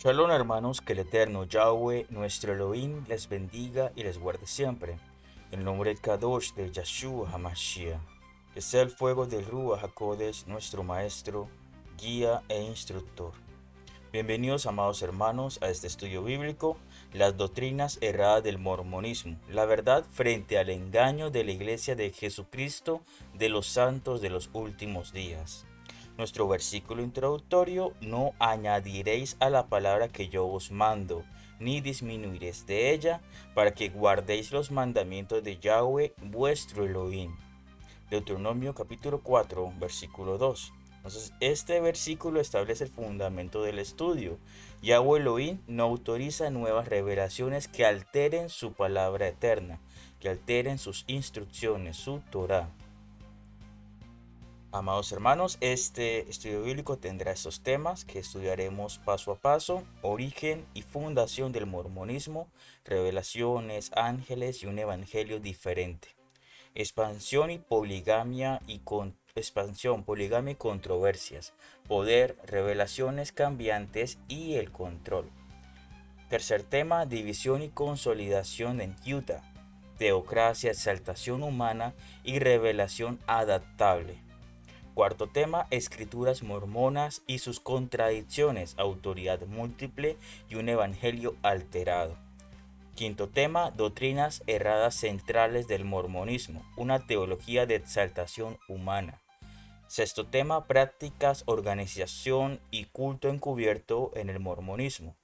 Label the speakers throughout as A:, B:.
A: Shalom hermanos, que el eterno Yahweh, nuestro Elohim, les bendiga y les guarde siempre. En el nombre del Kadosh de Yahshua HaMashiach, que sea el fuego del Ruach HaKodesh, nuestro maestro, guía e instructor. Bienvenidos amados hermanos a este estudio bíblico, las doctrinas erradas del mormonismo, la verdad frente al engaño de la iglesia de Jesucristo de los santos de los últimos días. Nuestro versículo introductorio: no añadiréis a la palabra que yo os mando, ni disminuiréis de ella, para que guardéis los mandamientos de Yahweh vuestro Elohim. Deuteronomio capítulo 4, versículo 2. Entonces, este versículo establece el fundamento del estudio. Yahweh Elohim no autoriza nuevas revelaciones que alteren su palabra eterna, que alteren sus instrucciones, su Torah. Amados hermanos, este estudio bíblico tendrá estos temas que estudiaremos paso a paso: origen y fundación del mormonismo, revelaciones, ángeles y un evangelio diferente, expansión y poligamia y controversias, poder, revelaciones cambiantes y el control. Tercer tema: división y consolidación en Utah, teocracia, exaltación humana y revelación adaptable. Cuarto tema: escrituras mormonas y sus contradicciones, autoridad múltiple y un evangelio alterado. Quinto tema: doctrinas erradas centrales del mormonismo, una teología de exaltación humana. Sexto tema: prácticas, organización y culto encubierto en el mormonismo.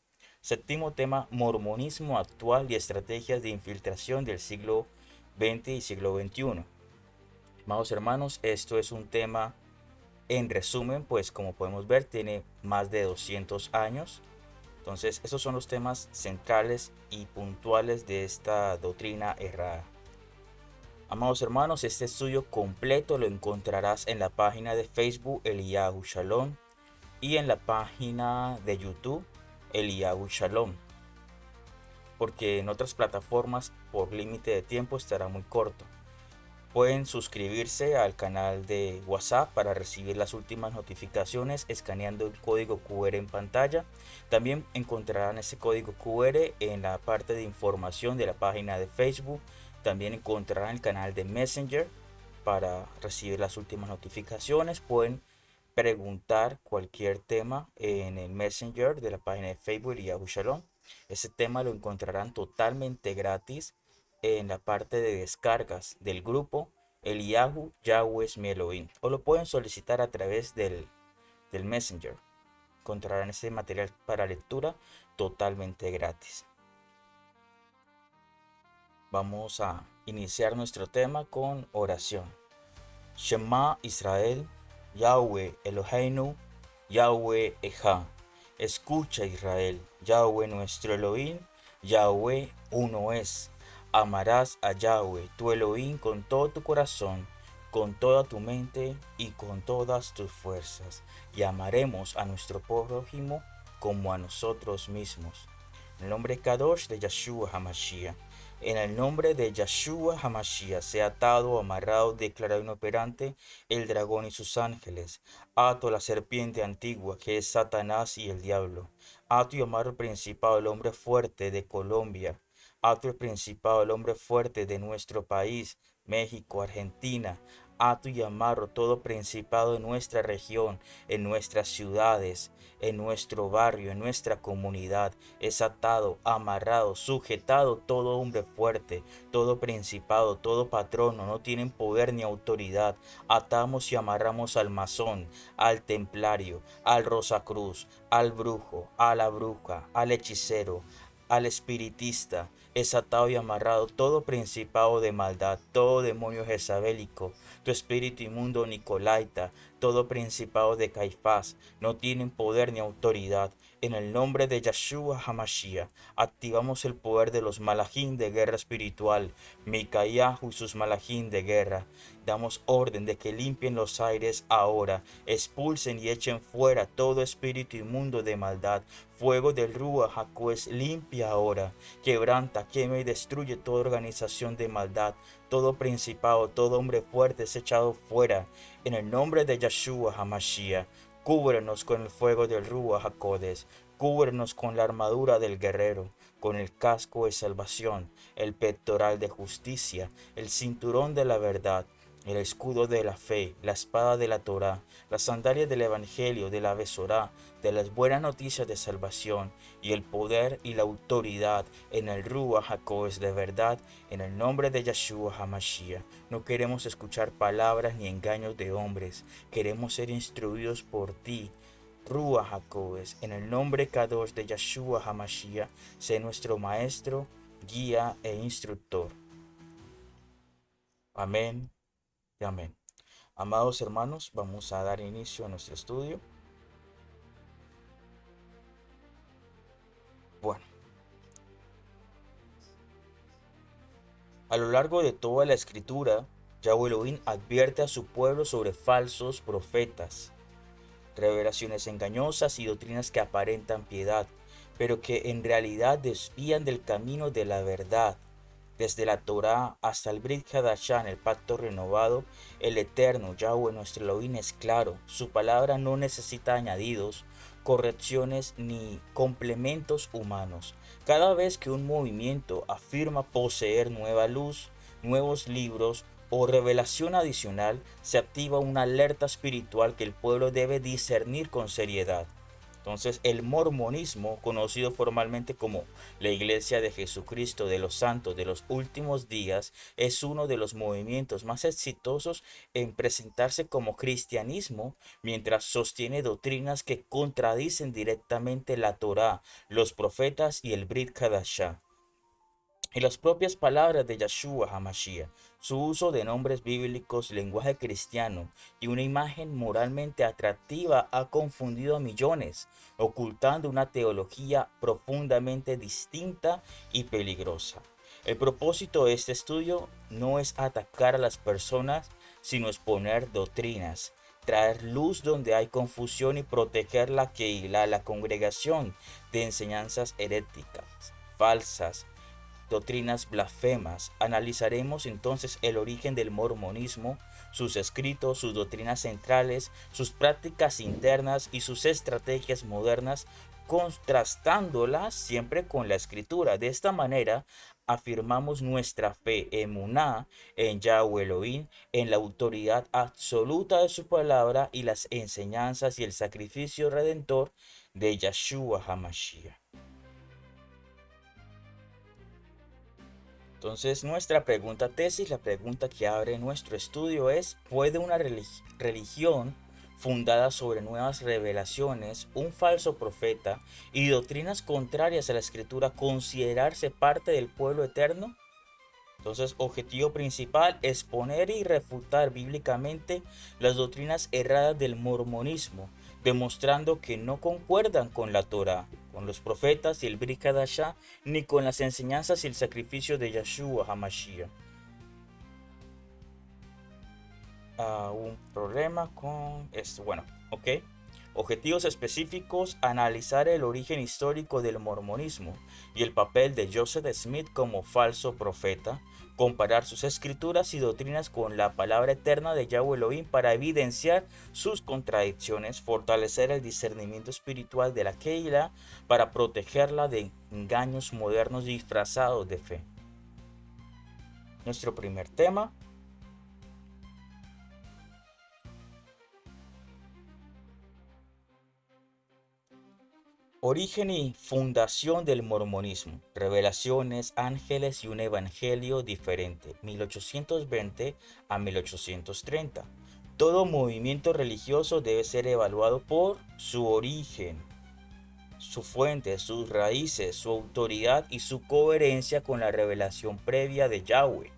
A: Séptimo tema: mormonismo actual y estrategias de infiltración del siglo XX y siglo XXI. Amados hermanos, esto es un tema, en resumen, pues como podemos ver, tiene más de 200 años. Entonces, esos son los temas centrales y puntuales de esta doctrina errada. Amados hermanos, este estudio completo lo encontrarás en la página de Facebook Eliyahu Shalom y en la página de YouTube Eliyahu Shalom, porque en otras plataformas por límite de tiempo estará muy corto. Pueden suscribirse al canal de WhatsApp para recibir las últimas notificaciones escaneando el código QR en pantalla. También encontrarán ese código QR en la parte de información de la página de Facebook. También encontrarán el canal de Messenger para recibir las últimas notificaciones. Pueden preguntar cualquier tema en el Messenger de la página de Facebook y Yahoo Shalom. Ese tema lo encontrarán totalmente gratis en la parte de descargas del grupo Eliyahu Yahweh es mi Elohim, o lo pueden solicitar a través del Messenger. Encontrarán ese material para lectura totalmente gratis. Vamos a iniciar nuestro tema con oración. Shema Israel, Yahweh Eloheinu, Yahweh Ejá. Escucha Israel, Yahweh nuestro Elohim, Yahweh uno es. Amarás a Yahweh tu Elohim con todo tu corazón, con toda tu mente y con todas tus fuerzas. Y amaremos a nuestro prójimo como a nosotros mismos. En el nombre Kadosh de Yahshua HaMashiach. En el nombre de Yahshua HaMashiach sea atado, amarrado, declarado inoperante el dragón y sus ángeles. Ato la serpiente antigua que es Satanás y el diablo. Ato y amarro el principado, el hombre fuerte de Colombia. Ato el principado, el hombre fuerte de nuestro país, México, Argentina. Ato y amarro todo principado en nuestra región, en nuestras ciudades, en nuestro barrio, en nuestra comunidad. Es atado, amarrado, sujetado todo hombre fuerte, todo principado, todo patrono, no tienen poder ni autoridad. Atamos y amarramos al masón, al templario, al rosacruz, al brujo, a la bruja, al hechicero, al espiritista. Es atado y amarrado todo principado de maldad, todo demonio jezabélico, tu espíritu inmundo nicolaita, todo principado de Caifás, no tienen poder ni autoridad. En el nombre de Yahshua HaMashiach, activamos el poder de los malajín de guerra espiritual, Micayahu y sus malajín de guerra. Damos orden de que limpien los aires ahora, expulsen y echen fuera todo espíritu inmundo de maldad. Fuego del Ruach HaKodesh limpia ahora, quebranta, quema y destruye toda organización de maldad, todo principado, todo hombre fuerte es echado fuera. En el nombre de Yahshua HaMashiach, Cúbrenos con el fuego del Ruach HaKodesh. Cúbrenos con la armadura del guerrero, con el casco de salvación, el pectoral de justicia, el cinturón de la verdad, el escudo de la fe, la espada de la Torá, las sandalias del Evangelio, de la Besorá, de las buenas noticias de salvación, y el poder y la autoridad en el Ruach HaKodesh de verdad, en el nombre de Yeshua HaMashiach. No queremos escuchar palabras ni engaños de hombres, queremos ser instruidos por ti, Ruach HaKodesh, en el nombre Kadosh de Yeshua HaMashiach, sé nuestro maestro, guía e instructor. Amén y amén. Amados hermanos, vamos a dar inicio a nuestro estudio. Bueno, a lo largo de toda la escritura, Yahweh Elohim advierte a su pueblo sobre falsos profetas, revelaciones engañosas y doctrinas que aparentan piedad, pero que en realidad desvían del camino de la verdad. Desde la Torá hasta el Brit Hadashah, el pacto renovado, el eterno Yahweh nuestro Elohim es claro. Su palabra no necesita añadidos, correcciones ni complementos humanos. Cada vez que un movimiento afirma poseer nueva luz, nuevos libros o revelación adicional, se activa una alerta espiritual que el pueblo debe discernir con seriedad. Entonces, el mormonismo, conocido formalmente como la Iglesia de Jesucristo de los Santos de los Últimos Días, es uno de los movimientos más exitosos en presentarse como cristianismo, mientras sostiene doctrinas que contradicen directamente la Torá, los profetas y el Brit Hadashah. Y las propias palabras de Yeshua HaMashiach, su uso de nombres bíblicos, lenguaje cristiano y una imagen moralmente atractiva ha confundido a millones, ocultando una teología profundamente distinta y peligrosa. El propósito de este estudio no es atacar a las personas, sino exponer doctrinas, traer luz donde hay confusión y proteger la congregación de enseñanzas heréticas, falsas, doctrinas blasfemas. Analizaremos entonces el origen del mormonismo, sus escritos, sus doctrinas centrales, sus prácticas internas y sus estrategias modernas, contrastándolas siempre con la escritura. De esta manera afirmamos nuestra fe emuná en Yahweh Elohim, en la autoridad absoluta de su palabra y las enseñanzas y el sacrificio redentor de Yeshua HaMashiach. Entonces, nuestra pregunta tesis, la pregunta que abre nuestro estudio es: ¿puede una religión fundada sobre nuevas revelaciones, un falso profeta y doctrinas contrarias a la escritura considerarse parte del pueblo eterno? Entonces, objetivo principal: exponer y refutar bíblicamente las doctrinas erradas del mormonismo, demostrando que no concuerdan con la Torá, con los profetas y el Brit Hadashah, ni con las enseñanzas y el sacrificio de Yeshua HaMashiach. Un problema con esto. Bueno, ok. Objetivos específicos: analizar el origen histórico del mormonismo y el papel de Joseph Smith como falso profeta, comparar sus escrituras y doctrinas con la palabra eterna de Yahweh Elohim para evidenciar sus contradicciones, fortalecer el discernimiento espiritual de la Keilah para protegerla de engaños modernos disfrazados de fe. Nuestro primer tema: origen y fundación del mormonismo, revelaciones, ángeles y un evangelio diferente, 1820 a 1830. Todo movimiento religioso debe ser evaluado por su origen, su fuente, sus raíces, su autoridad y su coherencia con la revelación previa de Yahweh.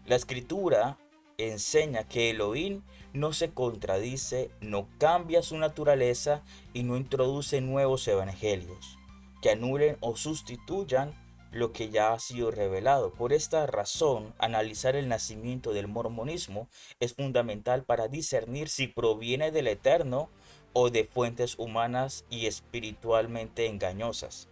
A: La escritura enseña que Elohim no se contradice, no cambia su naturaleza y no introduce nuevos evangelios que anulen o sustituyan lo que ya ha sido revelado. Por esta razón, analizar el nacimiento del mormonismo es fundamental para discernir si proviene del Eterno o de fuentes humanas y espiritualmente engañosas.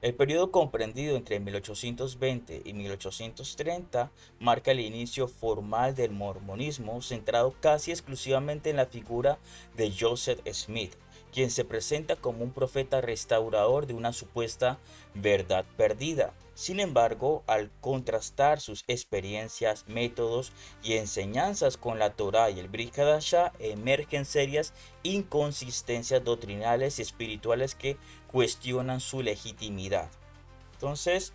A: El periodo comprendido entre 1820 y 1830 marca el inicio formal del mormonismo, centrado casi exclusivamente en la figura de Joseph Smith, quien se presenta como un profeta restaurador de una supuesta verdad perdida. Sin embargo, al contrastar sus experiencias, métodos y enseñanzas con la Torá y el Brit Hadashah, emergen serias inconsistencias doctrinales y espirituales que cuestionan su legitimidad. Entonces,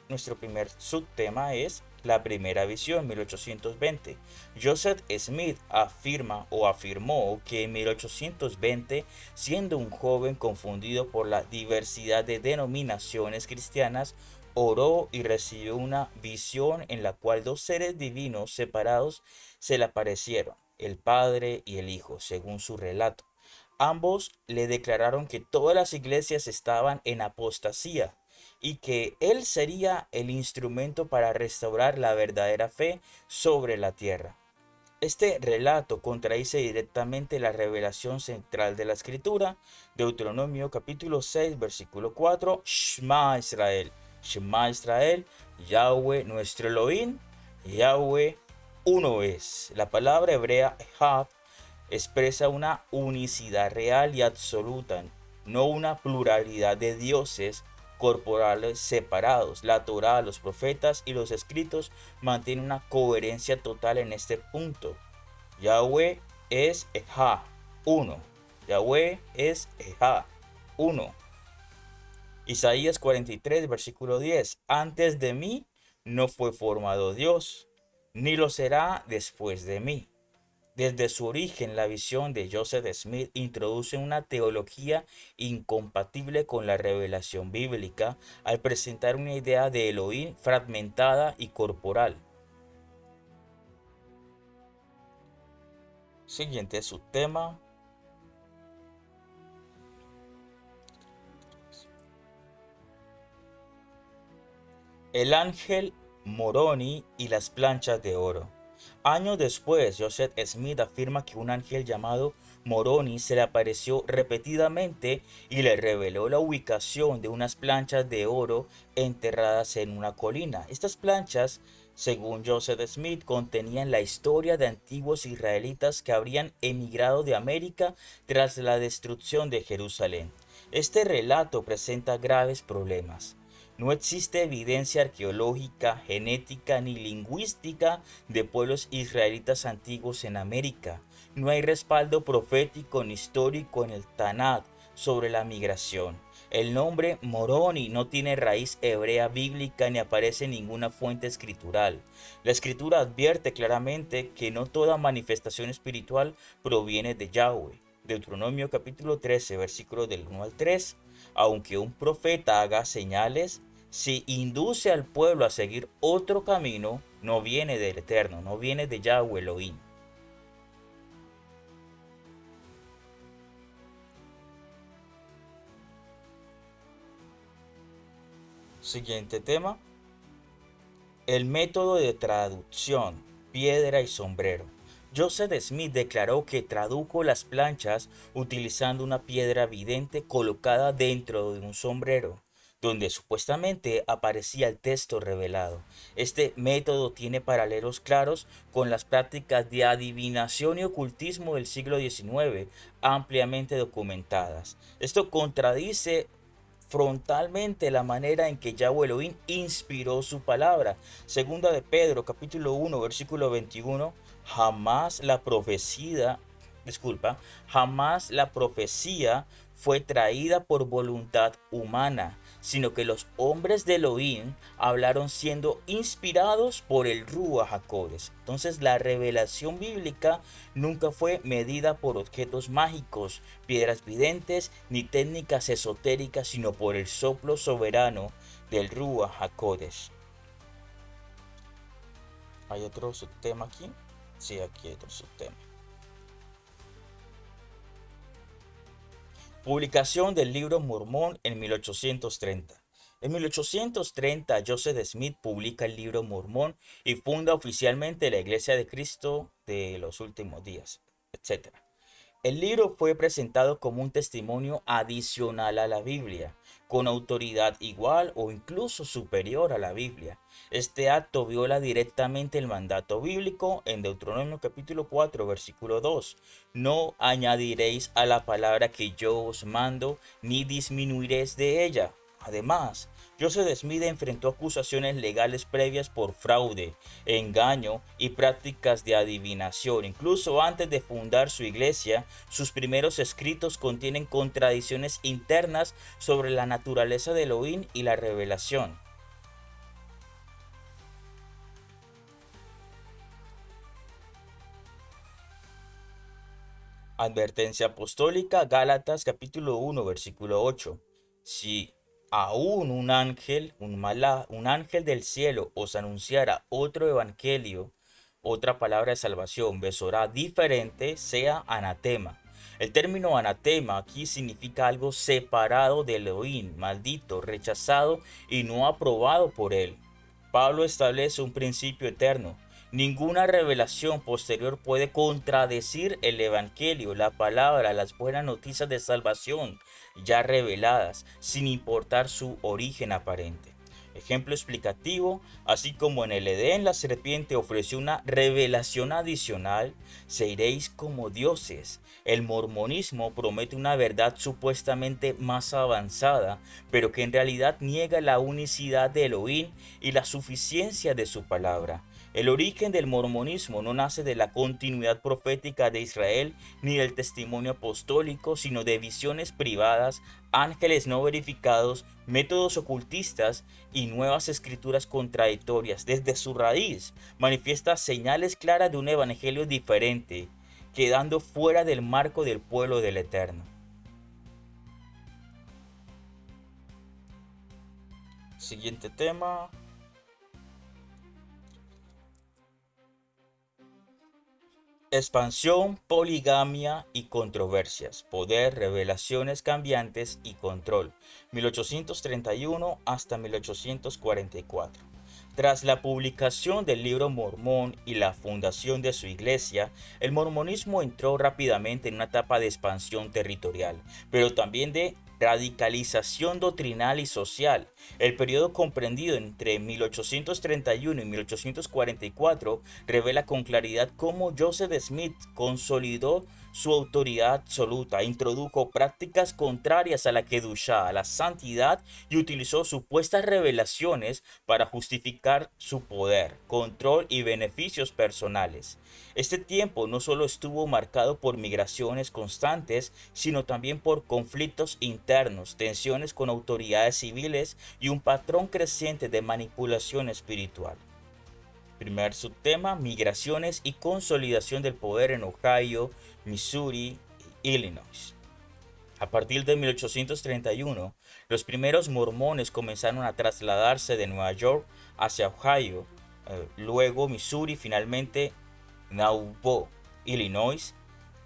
A: nuestro primer subtema es la primera visión, 1820. Joseph Smith afirma o afirmó que en 1820, siendo un joven confundido por la diversidad de denominaciones cristianas, oró y recibió una visión en la cual dos seres divinos separados se le aparecieron, el Padre y el Hijo, según su relato. Ambos le declararon que todas las iglesias estaban en apostasía y que él sería el instrumento para restaurar la verdadera fe sobre la tierra. Este relato contradice directamente la revelación central de la escritura, Deuteronomio capítulo 6, versículo 4, Shema Israel, Yahweh nuestro Elohim, Yahweh uno es. La palabra hebrea Echad expresa una unicidad real y absoluta, no una pluralidad de dioses corporales separados. La Torá, los profetas y los escritos mantienen una coherencia total en este punto. Yahweh es Ejá, uno. Yahweh es Ejá, uno. Isaías 43, versículo 10. Antes de mí no fue formado Dios, ni lo será después de mí. Desde su origen, la visión de Joseph Smith introduce una teología incompatible con la revelación bíblica al presentar una idea de Elohim fragmentada y corporal. Siguiente subtema. El ángel Moroni y las planchas de oro. Años después, Joseph Smith afirma que un ángel llamado Moroni se le apareció repetidamente y le reveló la ubicación de unas planchas de oro enterradas en una colina. Estas planchas, según Joseph Smith, contenían la historia de antiguos israelitas que habrían emigrado de América tras la destrucción de Jerusalén. Este relato presenta graves problemas. No existe evidencia arqueológica, genética ni lingüística de pueblos israelitas antiguos en América. No hay respaldo profético ni histórico en el Tanakh sobre la migración. El nombre Moroni no tiene raíz hebrea bíblica ni aparece en ninguna fuente escritural. La escritura advierte claramente que no toda manifestación espiritual proviene de Yahweh. Deuteronomio capítulo 13, versículos del 1 al 3. Aunque un profeta haga señales, si induce al pueblo a seguir otro camino, no viene del Eterno, no viene de Yahweh Elohim. Siguiente tema. El método de traducción, piedra y sombrero. Joseph Smith declaró que tradujo las planchas utilizando una piedra vidente colocada dentro de un sombrero, donde supuestamente aparecía el texto revelado. Este método tiene paralelos claros con las prácticas de adivinación y ocultismo del siglo XIX, ampliamente documentadas. Esto contradice frontalmente la manera en que Yahweh Elohim inspiró su palabra. Segunda de Pedro, capítulo 1, versículo 21, jamás la profecía fue traída por voluntad humana, sino que los hombres de Elohim hablaron siendo inspirados por el Ruach HaKodesh. Entonces la revelación bíblica nunca fue medida por objetos mágicos, piedras videntes ni técnicas esotéricas, sino por el soplo soberano del Ruach HaKodesh. ¿Hay otro subtema aquí? Sí, aquí hay otro subtema. Publicación del libro Mormón en 1830. En 1830, Joseph Smith publica el libro Mormón y funda oficialmente la Iglesia de Cristo de los Últimos Días, etc. El libro fue presentado como un testimonio adicional a la Biblia, con autoridad igual o incluso superior a la Biblia. Este acto viola directamente el mandato bíblico en Deuteronomio capítulo 4, versículo 2. No añadiréis a la palabra que yo os mando, ni disminuiréis de ella. Además, Joseph Smith enfrentó acusaciones legales previas por fraude, engaño y prácticas de adivinación. Incluso antes de fundar su iglesia, sus primeros escritos contienen contradicciones internas sobre la naturaleza de Elohim y la revelación. Advertencia apostólica, Gálatas capítulo 1, versículo 8. Si aún un ángel del cielo os anunciara otro evangelio, otra palabra de salvación, besorá diferente, sea anatema. El término anatema aquí significa algo separado del Elohim, maldito, rechazado y no aprobado por él. Pablo establece un principio eterno. Ninguna revelación posterior puede contradecir el Evangelio, la palabra, las buenas noticias de salvación ya reveladas, sin importar su origen aparente. Ejemplo explicativo, así como en el Edén la serpiente ofreció una revelación adicional, seréis como dioses. El mormonismo promete una verdad supuestamente más avanzada, pero que en realidad niega la unicidad de Elohim y la suficiencia de su palabra. El origen del mormonismo no nace de la continuidad profética de Israel ni del testimonio apostólico, sino de visiones privadas, ángeles no verificados, métodos ocultistas y nuevas escrituras contradictorias. Desde su raíz manifiesta señales claras de un evangelio diferente, quedando fuera del marco del pueblo del Eterno. Siguiente tema. Expansión, poligamia y controversias, poder, revelaciones cambiantes y control, 1831 hasta 1844. Tras la publicación del libro Mormón y la fundación de su iglesia, el mormonismo entró rápidamente en una etapa de expansión territorial, pero también de radicalización doctrinal y social. El periodo comprendido entre 1831 y 1844 revela con claridad cómo Joseph Smith consolidó su autoridad absoluta, introdujo prácticas contrarias a la Kedushá, a la santidad, y utilizó supuestas revelaciones para justificar su poder, control y beneficios personales. Este tiempo no solo estuvo marcado por migraciones constantes, sino también por conflictos internos, tensiones con autoridades civiles y un patrón creciente de manipulación espiritual. Primer subtema, migraciones y consolidación del poder en Ohio, Missouri y Illinois. A partir de 1831, los primeros mormones comenzaron a trasladarse de Nueva York hacia Ohio, luego Missouri, finalmente Nauvoo, Illinois.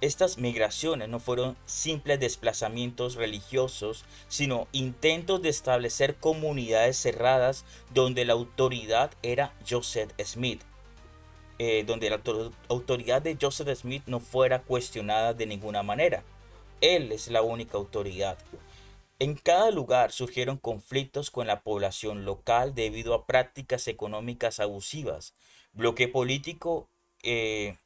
A: Estas migraciones no fueron simples desplazamientos religiosos, sino intentos de establecer comunidades cerradas donde la autoridad era Joseph Smith, donde la autoridad de Joseph Smith no fuera cuestionada de ninguna manera. Él es la única autoridad. En cada lugar surgieron conflictos con la población local debido a prácticas económicas abusivas, bloque político, eh,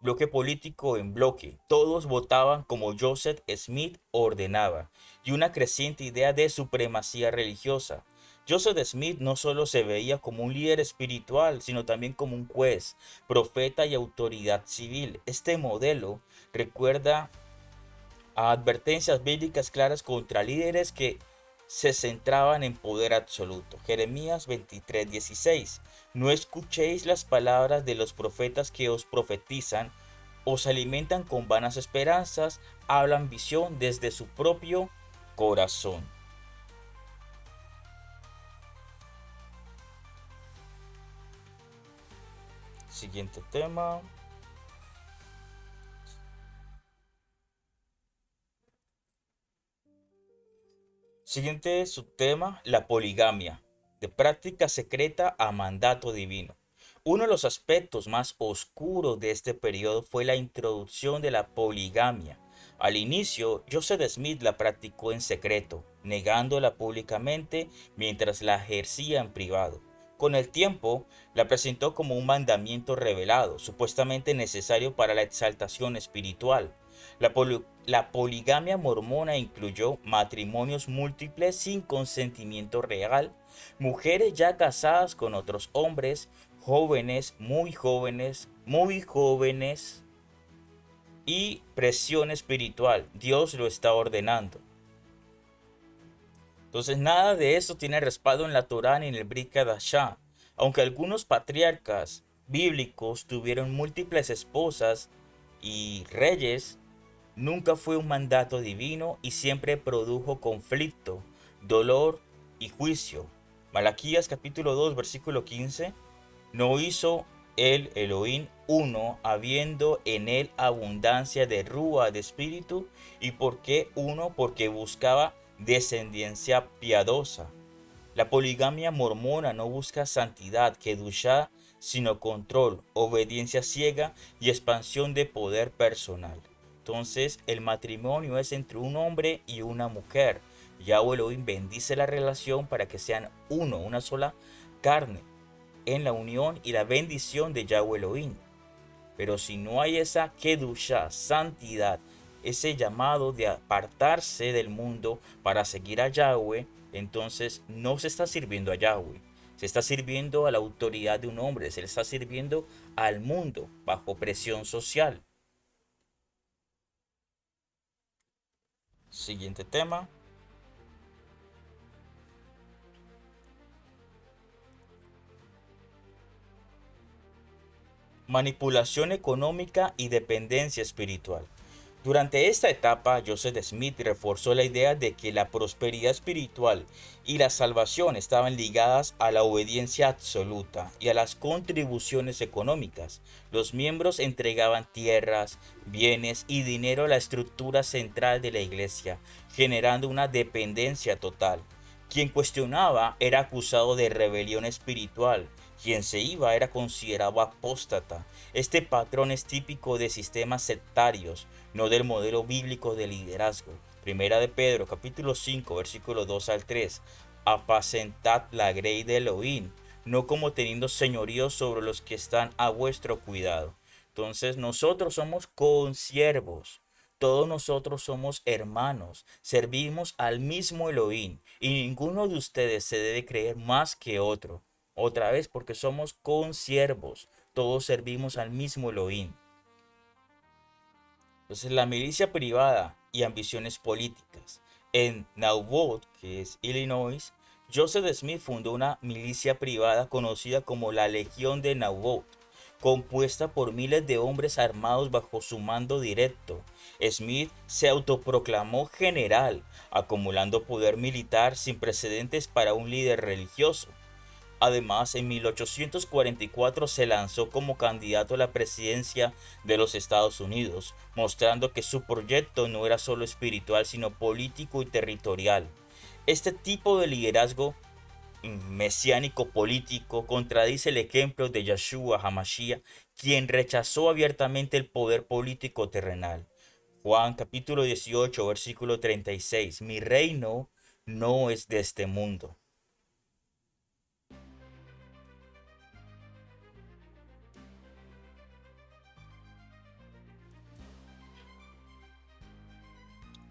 A: bloque político en bloque. Todos votaban como Joseph Smith ordenaba, y una creciente idea de supremacía religiosa. Joseph Smith no solo se veía como un líder espiritual, sino también como un juez, profeta y autoridad civil. Este modelo recuerda a advertencias bíblicas claras contra líderes que se centraban en poder absoluto. Jeremías 23:16. No escuchéis las palabras de los profetas que os profetizan, os alimentan con vanas esperanzas, hablan visión desde su propio corazón. Siguiente tema. Siguiente subtema, la poligamia, de práctica secreta a mandato divino. Uno de los aspectos más oscuros de este periodo fue la introducción de la poligamia. Al inicio, Joseph Smith la practicó en secreto, negándola públicamente mientras la ejercía en privado. Con el tiempo, la presentó como un mandamiento revelado, supuestamente necesario para la exaltación espiritual. La poligamia mormona incluyó matrimonios múltiples sin consentimiento real, mujeres ya casadas con otros hombres, muy jóvenes y presión espiritual. Dios lo está ordenando. Entonces nada de esto tiene respaldo en la Torá ni en el Brit Hadashah. Aunque algunos patriarcas bíblicos tuvieron múltiples esposas y reyes, nunca fue un mandato divino y siempre produjo conflicto, dolor y juicio. Malaquías capítulo 2 versículo 15. No hizo el Elohim uno, habiendo en él abundancia de rúa de espíritu. ¿Y por qué uno? Porque buscaba descendencia piadosa. La poligamia mormona no busca santidad, kedushá, sino control, obediencia ciega y expansión de poder personal. Entonces, el matrimonio es entre un hombre y una mujer. Yahweh Elohim bendice la relación para que sean uno, una sola carne, en la unión y la bendición de Yahweh Elohim. Pero si no hay esa kedusha, santidad, ese llamado de apartarse del mundo para seguir a Yahweh, entonces no se está sirviendo a Yahweh. Se está sirviendo a la autoridad de un hombre, se le está sirviendo al mundo bajo presión social. Siguiente tema. Manipulación económica y dependencia espiritual. Durante esta etapa, Joseph Smith reforzó la idea de que la prosperidad espiritual y la salvación estaban ligadas a la obediencia absoluta y a las contribuciones económicas. Los miembros entregaban tierras, bienes y dinero a la estructura central de la iglesia, generando una dependencia total. Quien cuestionaba era acusado de rebelión espiritual. Quien se iba era considerado apóstata. Este patrón es típico de sistemas sectarios, no del modelo bíblico de liderazgo. Primera de Pedro, capítulo 5, versículos 2 al 3. Apacentad la grey de Elohim, no como teniendo señorío sobre los que están a vuestro cuidado. Entonces nosotros somos consiervos. Todos nosotros somos hermanos, servimos al mismo Elohim y ninguno de ustedes se debe creer más que otro. Otra vez, porque somos consiervos, todos servimos al mismo Elohim. Entonces, la milicia privada y ambiciones políticas. En Nauvoo, que es Illinois, Joseph Smith fundó una milicia privada conocida como la Legión de Nauvoo, compuesta por miles de hombres armados bajo su mando directo. Smith se autoproclamó general, acumulando poder militar sin precedentes para un líder religioso. Además, en 1844 se lanzó como candidato a la presidencia de los Estados Unidos, mostrando que su proyecto no era solo espiritual, sino político y territorial. Este tipo de liderazgo mesiánico político contradice el ejemplo de Yahshua HaMashiach, quien rechazó abiertamente el poder político terrenal. Juan capítulo 18, versículo 36. Mi reino no es de este mundo.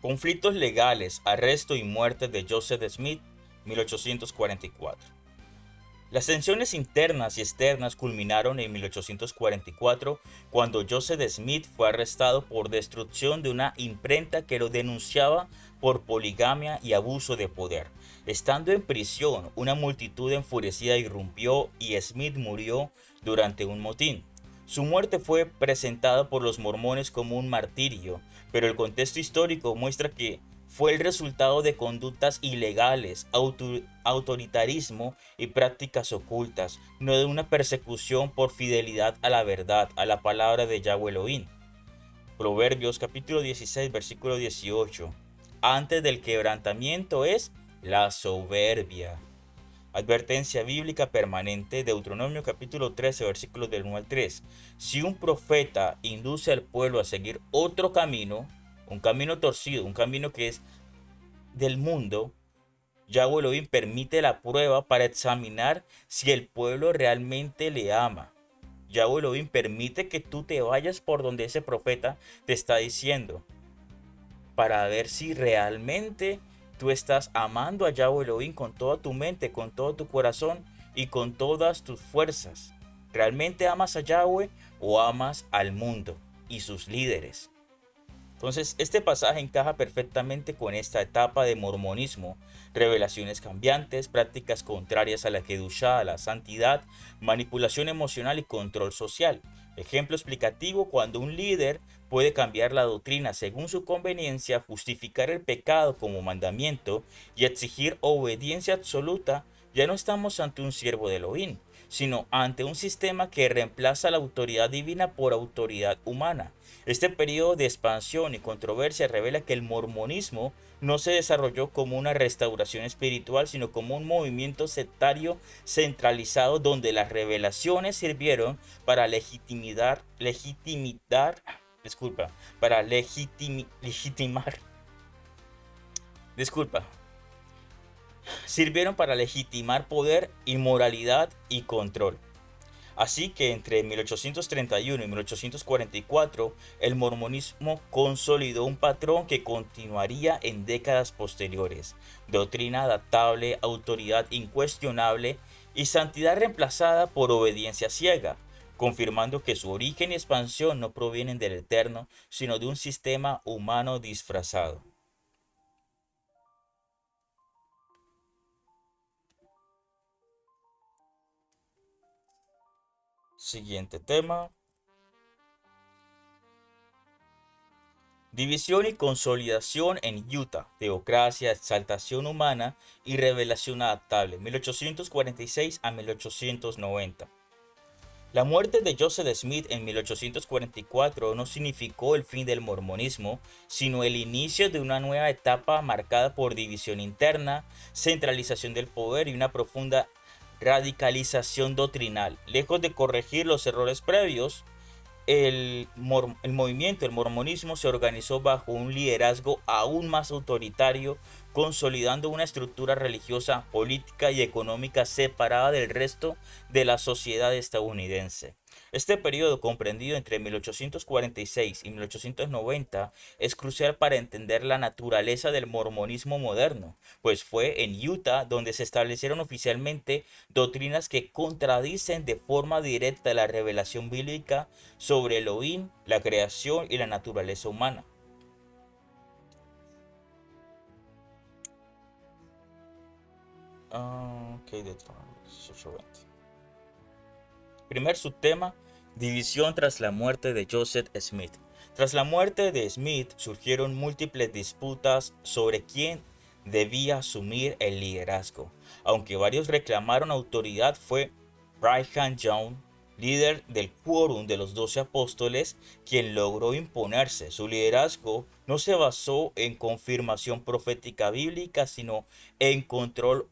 A: Conflictos legales, arresto y muerte de Joseph Smith, 1844. Las tensiones internas y externas culminaron en 1844 cuando Joseph Smith fue arrestado por destrucción de una imprenta que lo denunciaba por poligamia y abuso de poder. Estando en prisión, una multitud enfurecida irrumpió y Smith murió durante un motín. Su muerte fue presentada por los mormones como un martirio, pero el contexto histórico muestra que fue el resultado de conductas ilegales, autoritarismo y prácticas ocultas, no de una persecución por fidelidad a la verdad, a la palabra de Yahweh Elohim. Proverbios capítulo 16, versículo 18. Antes del quebrantamiento es la soberbia. Advertencia bíblica permanente, Deuteronomio capítulo 13, versículos del 1 al 3. Si un profeta induce al pueblo a seguir otro camino, un camino torcido, un camino que es del mundo, Yahweh Elohim permite la prueba para examinar si el pueblo realmente le ama. Yahweh Elohim permite que tú te vayas por donde ese profeta te está diciendo, para ver si realmente tú estás amando a Yahweh Elohim con toda tu mente, con todo tu corazón y con todas tus fuerzas. ¿Realmente amas a Yahweh o amas al mundo y sus líderes? Entonces, este pasaje encaja perfectamente con esta etapa de mormonismo: revelaciones cambiantes, prácticas contrarias a la kedushá, a la santidad, manipulación emocional y control social. Ejemplo explicativo: cuando un líder puede cambiar la doctrina según su conveniencia, justificar el pecado como mandamiento y exigir obediencia absoluta, ya no estamos ante un siervo de Elohim, sino ante un sistema que reemplaza la autoridad divina por autoridad humana. Este periodo de expansión y controversia revela que el mormonismo no se desarrolló como una restauración espiritual, sino como un movimiento sectario centralizado donde las revelaciones sirvieron para disculpa, sirvieron para legitimar poder, inmoralidad y control. Así que entre 1831 y 1844, el mormonismo consolidó un patrón que continuaría en décadas posteriores: doctrina adaptable, autoridad incuestionable y santidad reemplazada por obediencia ciega, confirmando que su origen y expansión no provienen del Eterno, sino de un sistema humano disfrazado. Siguiente tema: división y consolidación en Utah, teocracia, exaltación humana y revelación adaptable, 1846 a 1890. La muerte de Joseph Smith en 1844 no significó el fin del mormonismo, sino el inicio de una nueva etapa marcada por división interna, centralización del poder y una profunda radicalización doctrinal. Lejos de corregir los errores previos, el movimiento, el mormonismo, se organizó bajo un liderazgo aún más autoritario, consolidando una estructura religiosa, política y económica separada del resto de la sociedad estadounidense. Este periodo, comprendido entre 1846 y 1890, es crucial para entender la naturaleza del mormonismo moderno, pues fue en Utah donde se establecieron oficialmente doctrinas que contradicen de forma directa la revelación bíblica sobre Elohim, la creación y la naturaleza humana. Ok, de 1820. Primer subtema: división tras la muerte de Joseph Smith. Tras la muerte de Smith surgieron múltiples disputas sobre quién debía asumir el liderazgo. Aunque varios reclamaron autoridad, fue Brigham Young, líder del quórum de los 12 apóstoles, quien logró imponerse. Su liderazgo no se basó en confirmación profética bíblica, sino en control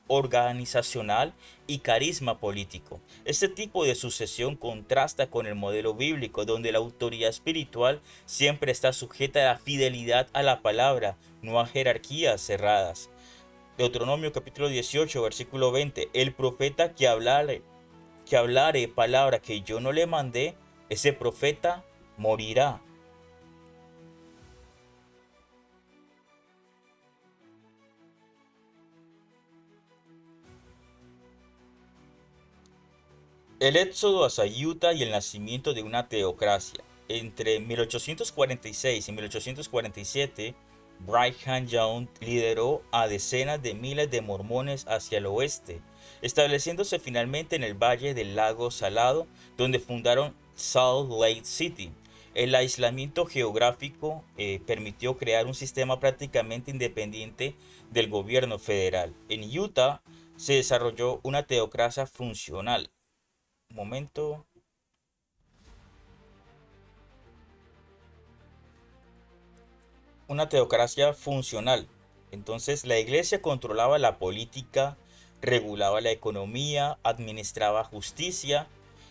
A: organizacional y carisma político. Este tipo de sucesión contrasta con el modelo bíblico, donde la autoridad espiritual siempre está sujeta a la fidelidad a la palabra, no a jerarquías cerradas. Deuteronomio capítulo 18, versículo 20: el profeta que hablare palabra que yo no le mandé, ese profeta morirá. El éxodo hacia Utah y el nacimiento de una teocracia. Entre 1846 y 1847, Brigham Young lideró a decenas de miles de mormones hacia el oeste, estableciéndose finalmente en el valle del lago Salado, donde fundaron Salt Lake City. El aislamiento geográfico permitió crear un sistema prácticamente independiente del gobierno federal. En Utah se desarrolló una teocracia funcional. Momento. Una teocracia funcional. Entonces la iglesia controlaba la política, regulaba la economía, administraba justicia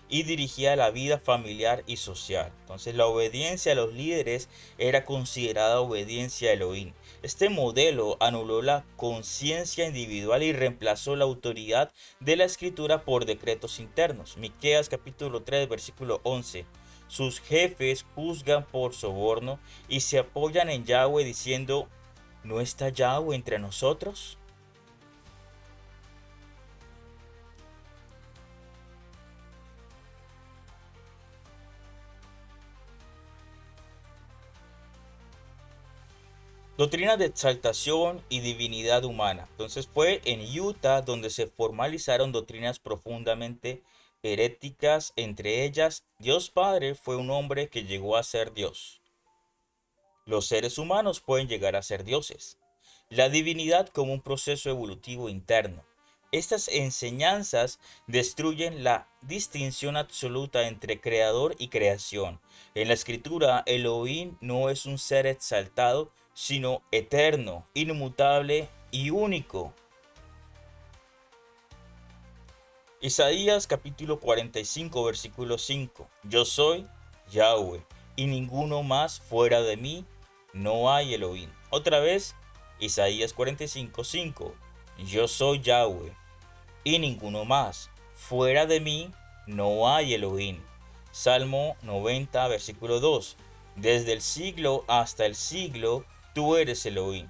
A: y dirigía la vida familiar y social. Entonces la obediencia a los líderes era considerada obediencia a Elohim. Este modelo anuló la conciencia individual y reemplazó la autoridad de la escritura por decretos internos. Miqueas capítulo 3 versículo 11. Sus jefes juzgan por soborno y se apoyan en Yahweh diciendo, ¿no está Yahweh entre nosotros? Doctrina de exaltación y divinidad humana. Entonces fue en Utah donde se formalizaron doctrinas profundamente heréticas. Entre ellas, Dios Padre fue un hombre que llegó a ser Dios. Los seres humanos pueden llegar a ser dioses. La divinidad como un proceso evolutivo interno. Estas enseñanzas destruyen la distinción absoluta entre creador y creación. En la escritura, Elohim no es un ser exaltado, sino eterno, inmutable y único. Isaías capítulo 45 versículo 5. Yo soy Yahweh y ninguno más fuera de mí, no hay Elohim. Otra vez, Isaías 45, 5. Yo soy Yahweh y ninguno más. Fuera de mí no hay Elohim. Salmo 90, versículo 2. Desde el siglo hasta el siglo, tú eres Elohim.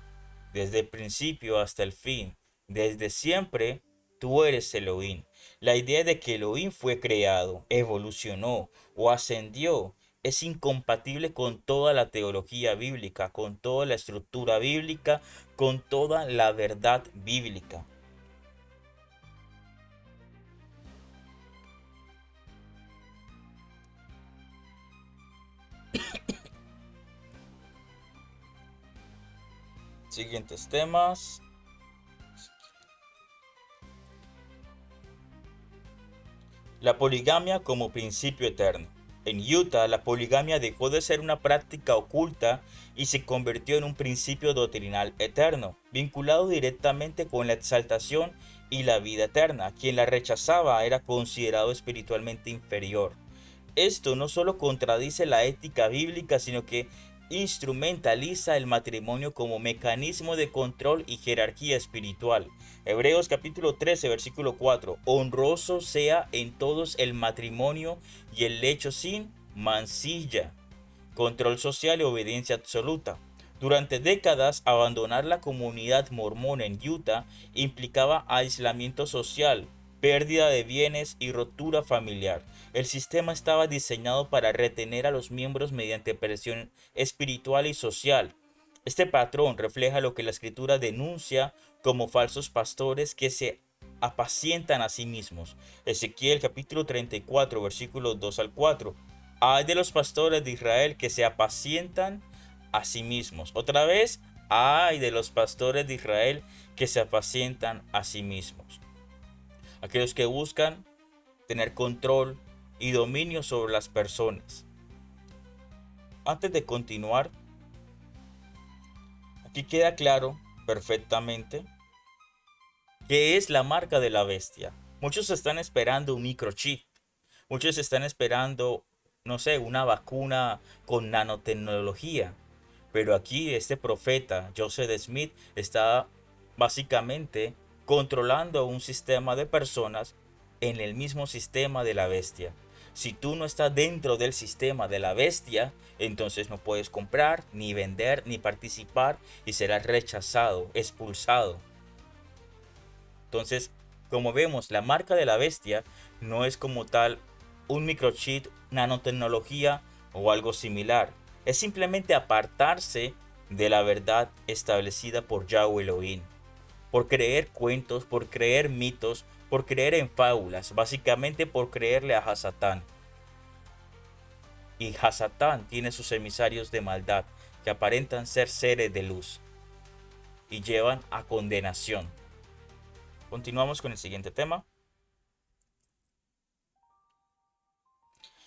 A: Desde el principio hasta el fin, desde siempre, tú eres Elohim. La idea de que Elohim fue creado, evolucionó o ascendió es incompatible con toda la teología bíblica, con toda la estructura bíblica, con toda la verdad bíblica. Siguientes temas. La poligamia como principio eterno. En Utah, la poligamia dejó de ser una práctica oculta y se convirtió en un principio doctrinal eterno, vinculado directamente con la exaltación y la vida eterna. Quien la rechazaba era considerado espiritualmente inferior. Esto no solo contradice la ética bíblica, sino que instrumentaliza el matrimonio como mecanismo de control y jerarquía espiritual. Hebreos capítulo 13, versículo 4. Honroso sea en todos el matrimonio y el lecho sin mancilla. Control social y obediencia absoluta. Durante décadas, abandonar la comunidad mormona en Utah implicaba aislamiento social, pérdida de bienes y rotura familiar. El sistema estaba diseñado para retener a los miembros mediante presión espiritual y social. Este patrón refleja lo que la escritura denuncia como falsos pastores que se apacientan a sí mismos. Ezequiel capítulo 34 versículos 2 al 4. Ay de los pastores de Israel que se apacientan a sí mismos. Otra vez, ay de los pastores de Israel que se apacientan a sí mismos. Aquellos que buscan tener control y dominio sobre las personas. Antes de continuar, aquí queda claro perfectamente qué es la marca de la bestia. Muchos están esperando un microchip. Muchos están esperando, no sé, una vacuna con nanotecnología. Pero aquí este profeta, Joseph Smith, está básicamente controlando un sistema de personas en el mismo sistema de la bestia. Si tú no estás dentro del sistema de la bestia, entonces no puedes comprar, ni vender, ni participar y serás rechazado, expulsado. Entonces, como vemos, la marca de la bestia no es como tal un microchip, nanotecnología o algo similar. Es simplemente apartarse de la verdad establecida por Yahweh Elohim. Por creer cuentos, por creer mitos, por creer en fábulas, básicamente por creerle a Hasatán. Y Hasatán tiene sus emisarios de maldad que aparentan ser seres de luz y llevan a condenación. Continuamos con el siguiente tema.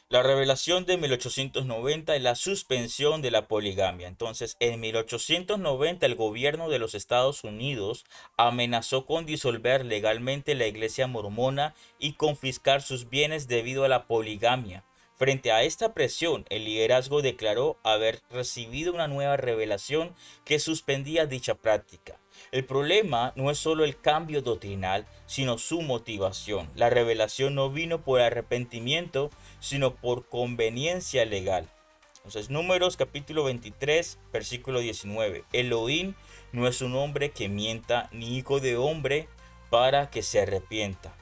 A: La revelación de 1890 es la suspensión de la poligamia. Entonces, en 1890 el gobierno de los Estados Unidos amenazó con disolver legalmente la iglesia mormona y confiscar sus bienes debido a la poligamia. Frente a esta presión, el liderazgo declaró haber recibido una nueva revelación que suspendía dicha práctica. El problema no es solo el cambio doctrinal, sino su motivación. La revelación no vino por arrepentimiento, sino por conveniencia legal. Entonces, Números capítulo 23, versículo 19. Elohim no es un hombre que mienta, ni hijo de hombre para que se arrepienta.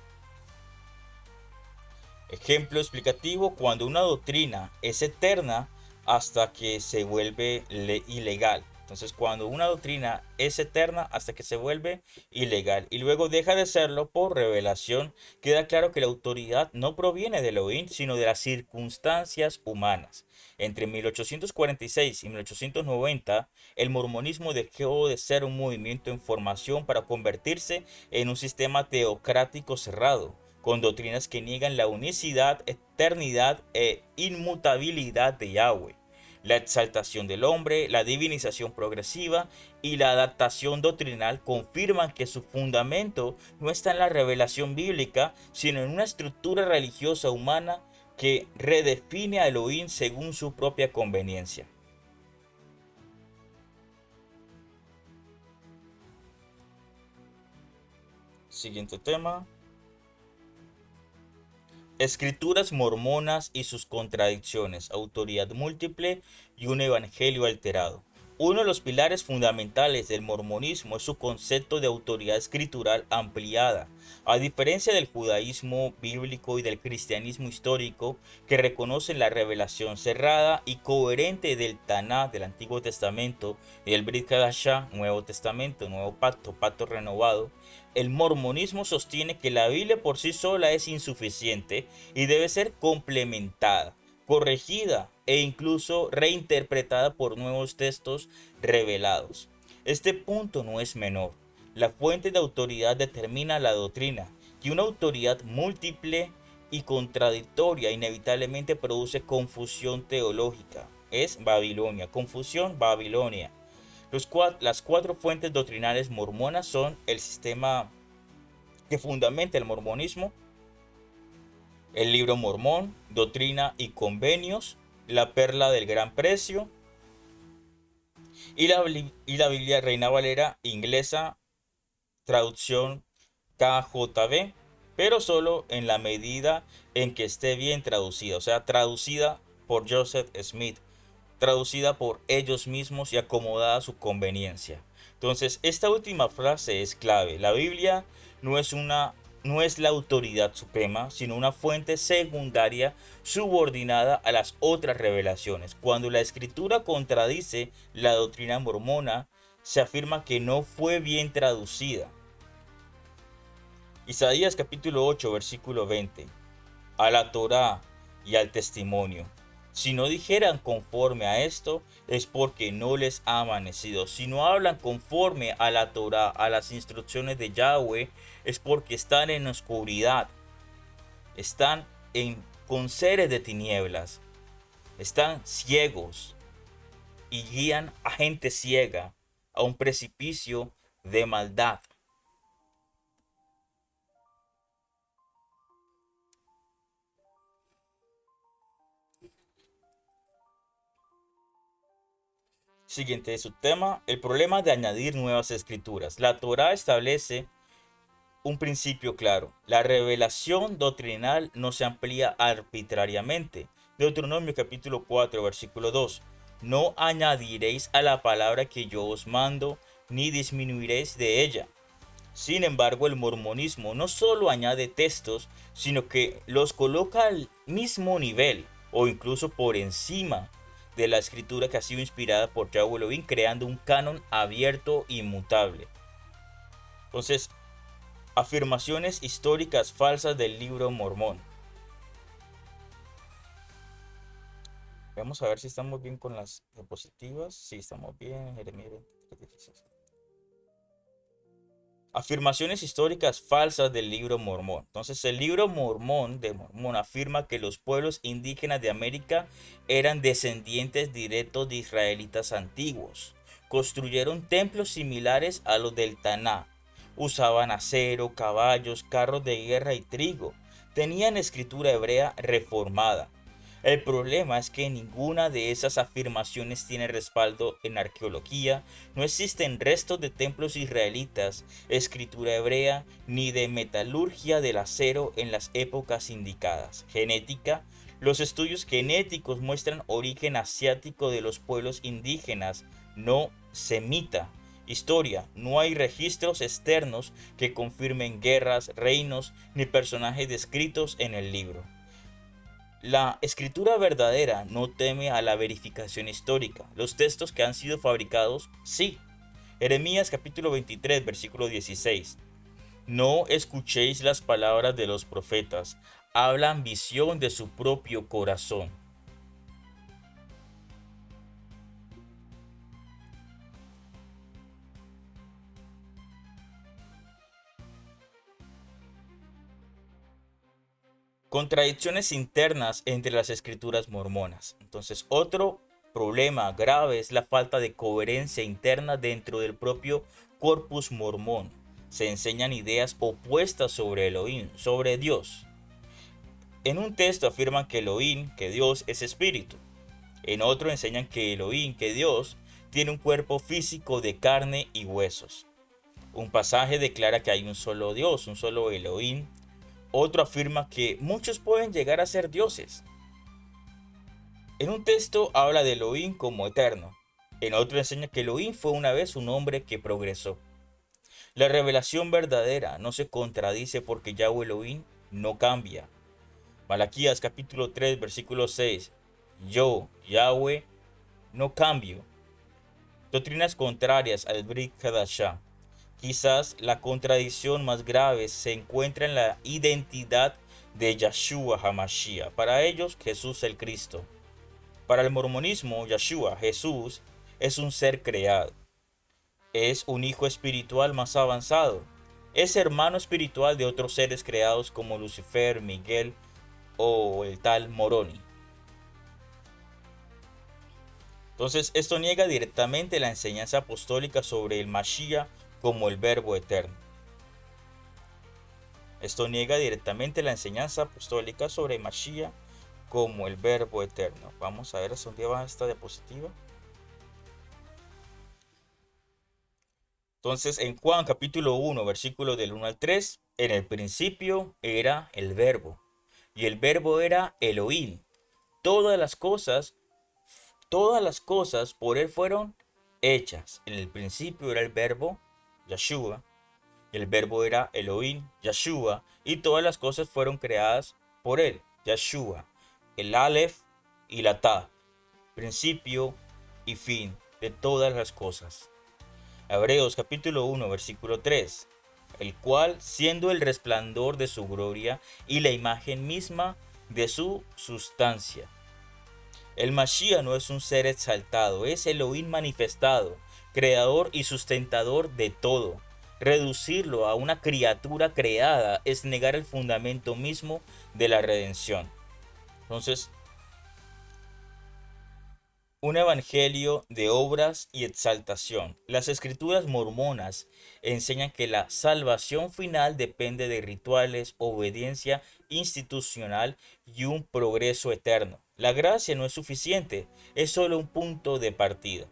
A: Ejemplo explicativo: cuando una doctrina es eterna hasta que se vuelve ilegal. Entonces, cuando una doctrina es eterna hasta que se vuelve ilegal y luego deja de serlo por revelación, queda claro que la autoridad no proviene de Elohim, sino de las circunstancias humanas. Entre 1846 y 1890, el mormonismo dejó de ser un movimiento en formación para convertirse en un sistema teocrático cerrado, con doctrinas que niegan la unicidad, eternidad e inmutabilidad de Yahweh. La exaltación del hombre, la divinización progresiva y la adaptación doctrinal confirman que su fundamento no está en la revelación bíblica, sino en una estructura religiosa humana que redefine a Elohim según su propia conveniencia. Siguiente tema: escrituras mormonas y sus contradicciones, autoridad múltiple y un evangelio alterado. Uno de los pilares fundamentales del mormonismo es su concepto de autoridad escritural ampliada. A diferencia del judaísmo bíblico y del cristianismo histórico, que reconocen la revelación cerrada y coherente del Taná del Antiguo Testamento y del Brit Hadashah, Nuevo Testamento, Nuevo Pacto, Pacto Renovado, el mormonismo sostiene que la Biblia por sí sola es insuficiente y debe ser complementada, corregida e incluso reinterpretada por nuevos textos revelados. Este punto no es menor. La fuente de autoridad determina la doctrina, y una autoridad múltiple y contradictoria inevitablemente produce confusión teológica. Es Babilonia, confusión, Babilonia. Las cuatro fuentes doctrinales mormonas son el sistema que fundamenta el mormonismo, el libro mormón, doctrina y convenios, la perla del gran precio y la Biblia Reina Valera inglesa, traducción KJV, pero solo en la medida en que esté bien traducida, o sea, traducida por Joseph Smith, traducida por ellos mismos y acomodada a su conveniencia. Entonces, esta última frase es clave. La Biblia no es una no es la autoridad suprema, sino una fuente secundaria subordinada a las otras revelaciones. Cuando la escritura contradice la doctrina mormona, se afirma que no fue bien traducida. Isaías capítulo 8, versículo 20. A la Torá y al testimonio. Si no dijeran conforme a esto, es porque no les ha amanecido. Si no hablan conforme a la Torá, a las instrucciones de Yahweh, es porque están en oscuridad. Están con seres de tinieblas. Están ciegos y guían a gente ciega a un precipicio de maldad. Siguiente subtema: el problema de añadir nuevas escrituras. La Torá establece un principio claro: la revelación doctrinal no se amplía arbitrariamente. Deuteronomio capítulo 4, versículo 2. No añadiréis a la palabra que yo os mando, ni disminuiréis de ella. Sin embargo, el mormonismo no solo añade textos, sino que los coloca al mismo nivel o incluso por encima de la escritura que ha sido inspirada por Yahweh Elohim, creando un canon abierto e inmutable. Entonces, afirmaciones históricas falsas del libro mormón. Vamos a ver si estamos bien con las diapositivas. Sí, estamos bien. Jeremías 23:16. Afirmaciones históricas falsas del libro Mormón. Entonces, el libro Mormón de Mormón afirma que los pueblos indígenas de América eran descendientes directos de israelitas antiguos. Construyeron templos similares a los del Taná. Usaban acero, caballos, carros de guerra y trigo. Tenían escritura hebrea reformada. El problema es que ninguna de esas afirmaciones tiene respaldo en arqueología, no existen restos de templos israelitas, escritura hebrea, ni de metalurgia del acero en las épocas indicadas. Genética. Los estudios genéticos muestran origen asiático de los pueblos indígenas, no semita. Historia. No hay registros externos que confirmen guerras, reinos, ni personajes descritos en el libro. La escritura verdadera no teme a la verificación histórica. Los textos que han sido fabricados, sí. Jeremías capítulo 23, versículo 16. No escuchéis las palabras de los profetas, hablan visión de su propio corazón. Contradicciones internas entre las escrituras mormonas. Entonces, otro problema grave es la falta de coherencia interna dentro del propio corpus mormón. Se enseñan ideas opuestas sobre Elohim, sobre Dios. En un texto afirman que Elohim, que Dios es espíritu. En otro enseñan que Elohim, que Dios, tiene un cuerpo físico de carne y huesos. Un pasaje declara que hay un solo Dios, un solo Elohim. Otro afirma que muchos pueden llegar a ser dioses. En un texto habla de Elohim como eterno. En otro enseña que Elohim fue una vez un hombre que progresó. La revelación verdadera no se contradice porque Yahweh Elohim no cambia. Malaquías capítulo 3 versículo 6. Yo, Yahweh, no cambio. Doctrinas contrarias al Brit Hadashah. Quizás la contradicción más grave se encuentra en la identidad de Yahshua HaMashiach. Para ellos, Jesús el Cristo. Para el mormonismo, Yahshua, Jesús, es un ser creado. Es un hijo espiritual más avanzado. Es hermano espiritual de otros seres creados como Lucifer, Miguel o el tal Moroni. Entonces, esto niega directamente la enseñanza apostólica sobre el Mashiach como el Verbo eterno. Esto niega directamente la enseñanza apostólica sobre Mashiach como el Verbo eterno. Vamos a ver hasta dónde va esta diapositiva. Entonces, en Juan capítulo 1, versículos del 1 al 3, en el principio era el Verbo, y el Verbo era Elohim. Todas las cosas por él fueron hechas. En el principio era el Verbo, Yahshua, y el Verbo era Elohim, Yahshua, y todas las cosas fueron creadas por él, Yahshua, el Aleph y la Ta, principio y fin de todas las cosas. Hebreos capítulo 1, versículo 3, el cual, siendo el resplandor de su gloria y la imagen misma de su sustancia. El Mashiach no es un ser exaltado, es Elohim manifestado, creador y sustentador de todo. Reducirlo a una criatura creada es negar el fundamento mismo de la redención. Entonces, un evangelio de obras y exaltación. Las escrituras mormonas enseñan que la salvación final depende de rituales, obediencia institucional y un progreso eterno. La gracia no es suficiente, es solo un punto de partida.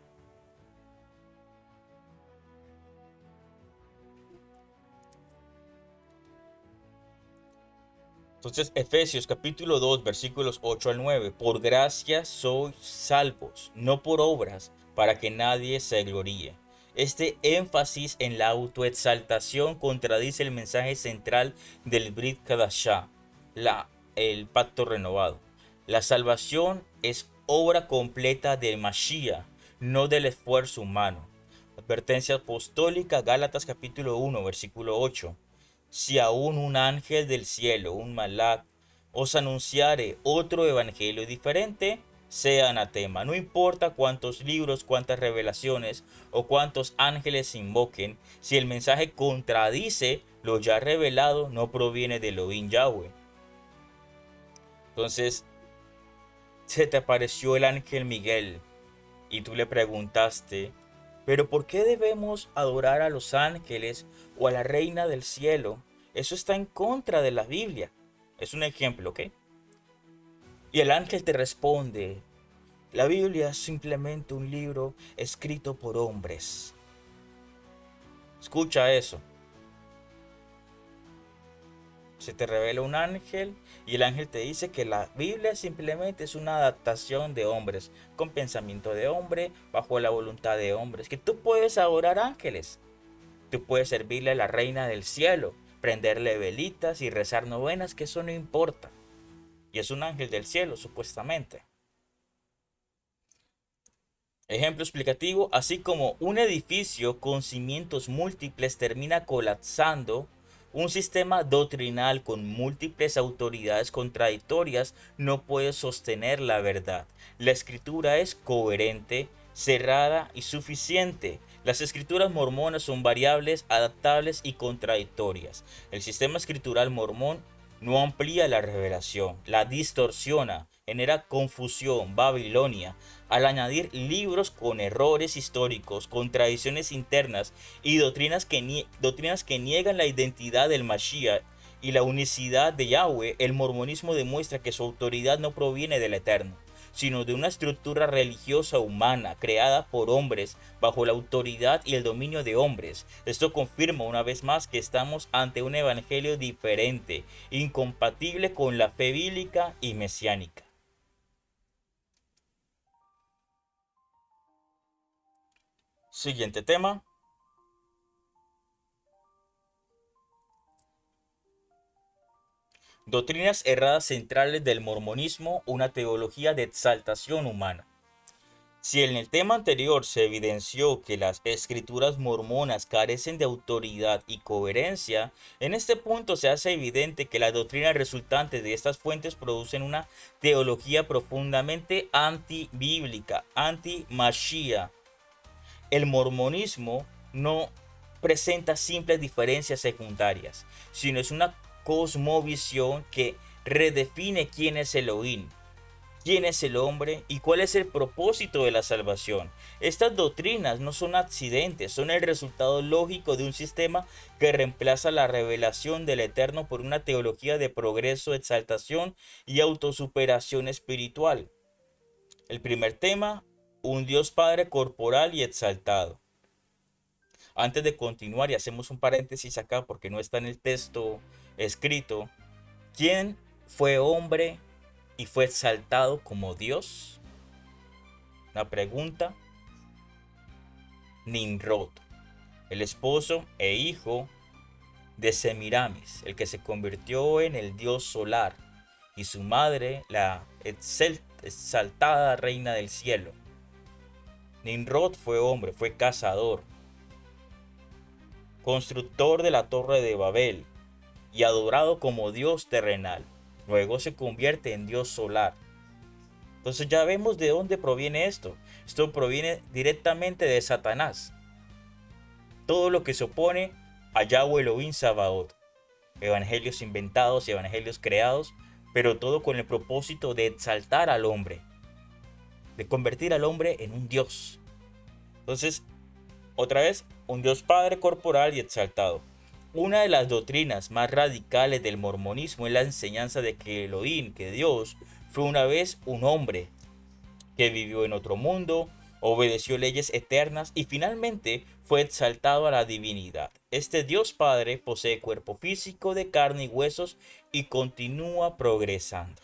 A: Entonces, Efesios capítulo 2, versículos 8 al 9. Por gracia sois salvos, no por obras, para que nadie se gloríe. Este énfasis en la autoexaltación contradice el mensaje central del Brit Hadashah, el pacto renovado. La salvación es obra completa del Mashiach, no del esfuerzo humano. Advertencia apostólica, Gálatas capítulo 1, versículo 8. Si aún un ángel del cielo, un malach, os anunciare otro evangelio diferente sea anatema. No importa cuántos libros, cuántas revelaciones o cuántos ángeles se invoquen, si el mensaje contradice lo ya revelado, no proviene de Elohim Yahweh. Entonces, se te apareció el ángel Miguel y tú le preguntaste, ¿pero por qué debemos adorar a los ángeles o a la reina del cielo? Eso está en contra de la Biblia. Es un ejemplo, ¿ok? Y el ángel te responde, la Biblia es simplemente un libro escrito por hombres. Escucha eso. Se te revela un ángel y el ángel te dice que la Biblia simplemente es una adaptación de hombres, con pensamiento de hombre, bajo la voluntad de hombres. Que tú puedes adorar ángeles. Tú puedes servirle a la reina del cielo, prenderle velitas y rezar novenas, que eso no importa. Y es un ángel del cielo, supuestamente. Ejemplo explicativo, así como un edificio con cimientos múltiples termina colapsando, un sistema doctrinal con múltiples autoridades contradictorias no puede sostener la verdad. La escritura es coherente, cerrada y suficiente. Las escrituras mormonas son variables, adaptables y contradictorias. El sistema escritural mormón no amplía la revelación, la distorsiona, genera confusión, Babilonia, al añadir libros con errores históricos, contradicciones internas y doctrinas que niegan la identidad del Mashiach y la unicidad de Yahweh. El mormonismo demuestra que su autoridad no proviene del Eterno, sino de una estructura religiosa humana creada por hombres bajo la autoridad y el dominio de hombres. Esto confirma una vez más que estamos ante un evangelio diferente, incompatible con la fe bíblica y mesiánica. Siguiente tema. Doctrinas erradas centrales del mormonismo, una teología de exaltación humana. Si en el tema anterior se evidenció que las escrituras mormonas carecen de autoridad y coherencia, en este punto se hace evidente que las doctrinas resultantes de estas fuentes producen una teología profundamente antibíblica, anti-Mashiach. El mormonismo no presenta simples diferencias secundarias, sino es una cosmovisión que redefine quién es Elohim, quién es el hombre y cuál es el propósito de la salvación. Estas doctrinas no son accidentes, son el resultado lógico de un sistema que reemplaza la revelación del Eterno por una teología de progreso, exaltación y autosuperación espiritual. El primer tema, un Dios Padre corporal y exaltado. Antes de continuar y hacemos un paréntesis acá porque no está en el texto escrito, ¿quién fue hombre y fue exaltado como Dios? Una pregunta. Nimrod, el esposo e hijo de Semiramis, el que se convirtió en el dios solar, y su madre, la exaltada reina del cielo. Nimrod fue hombre, fue cazador, constructor de la torre de Babel y adorado como dios terrenal. Luego se convierte en dios solar. Entonces ya vemos de dónde proviene esto. Esto proviene directamente de Satanás. Todo lo que se opone a Yahweh Elohim Sabaoth. Evangelios inventados y evangelios creados, pero todo con el propósito de exaltar al hombre, de convertir al hombre en un dios. Entonces, otra vez, un Dios Padre corporal y exaltado. Una de las doctrinas más radicales del mormonismo es la enseñanza de que Elohim, que Dios, fue una vez un hombre que vivió en otro mundo, obedeció leyes eternas y finalmente fue exaltado a la divinidad. Este Dios Padre posee cuerpo físico de carne y huesos y continúa progresando.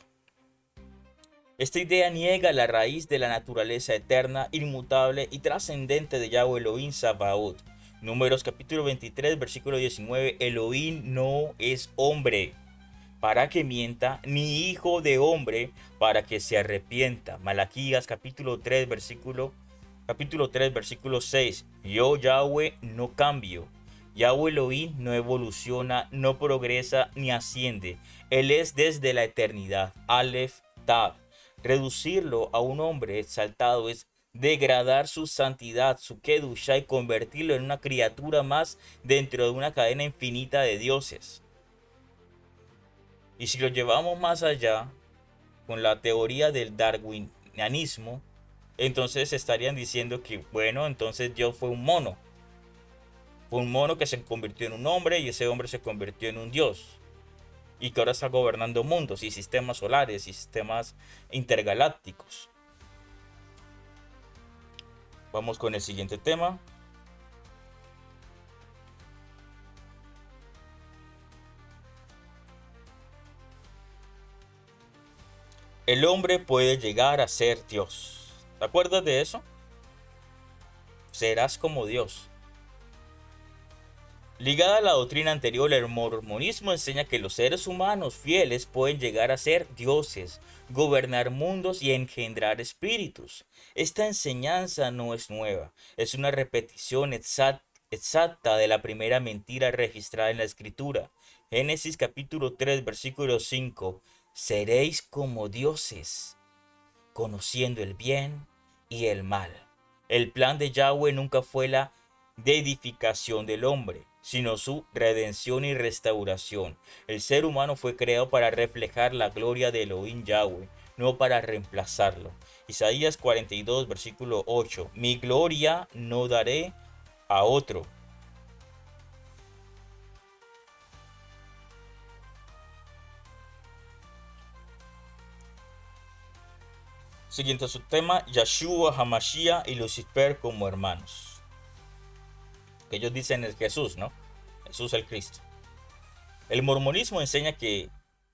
A: Esta idea niega la raíz de la naturaleza eterna, inmutable y trascendente de Yahweh Elohim Sabaoth. Números capítulo 23, versículo 19. Elohim no es hombre para que mienta, ni hijo de hombre para que se arrepienta. Malaquías capítulo 3, versículo 6. Yo, Yahweh, no cambio. Yahweh Elohim no evoluciona, no progresa ni asciende. Él es desde la eternidad. Aleph Tav. Reducirlo a un hombre exaltado es degradar su santidad, su kedusha, y convertirlo en una criatura más dentro de una cadena infinita de dioses. Y si lo llevamos más allá, con la teoría del darwinianismo, entonces estarían diciendo que, bueno, entonces Dios fue un mono. Fue un mono que se convirtió en un hombre y ese hombre se convirtió en un dios. Y que ahora está gobernando mundos y sistemas solares y sistemas intergalácticos. Vamos con el siguiente tema. El hombre puede llegar a ser Dios. ¿Te acuerdas de eso? Serás como Dios. Ligada a la doctrina anterior, el mormonismo enseña que los seres humanos fieles pueden llegar a ser dioses, gobernar mundos y engendrar espíritus. Esta enseñanza no es nueva, es una repetición exacta de la primera mentira registrada en la Escritura. Génesis capítulo 3, versículo 5. Seréis como dioses, conociendo el bien y el mal. El plan de Yahweh nunca fue la edificación del hombre, sino su redención y restauración. El ser humano fue creado para reflejar la gloria de Elohim Yahweh, no para reemplazarlo. Isaías 42, versículo 8. Mi gloria no daré a otro. Siguiente subtema, Yahshua, Hamashiach y Lucifer como hermanos. Que ellos dicen es Jesús, ¿no? Jesús el Cristo. El mormonismo enseña que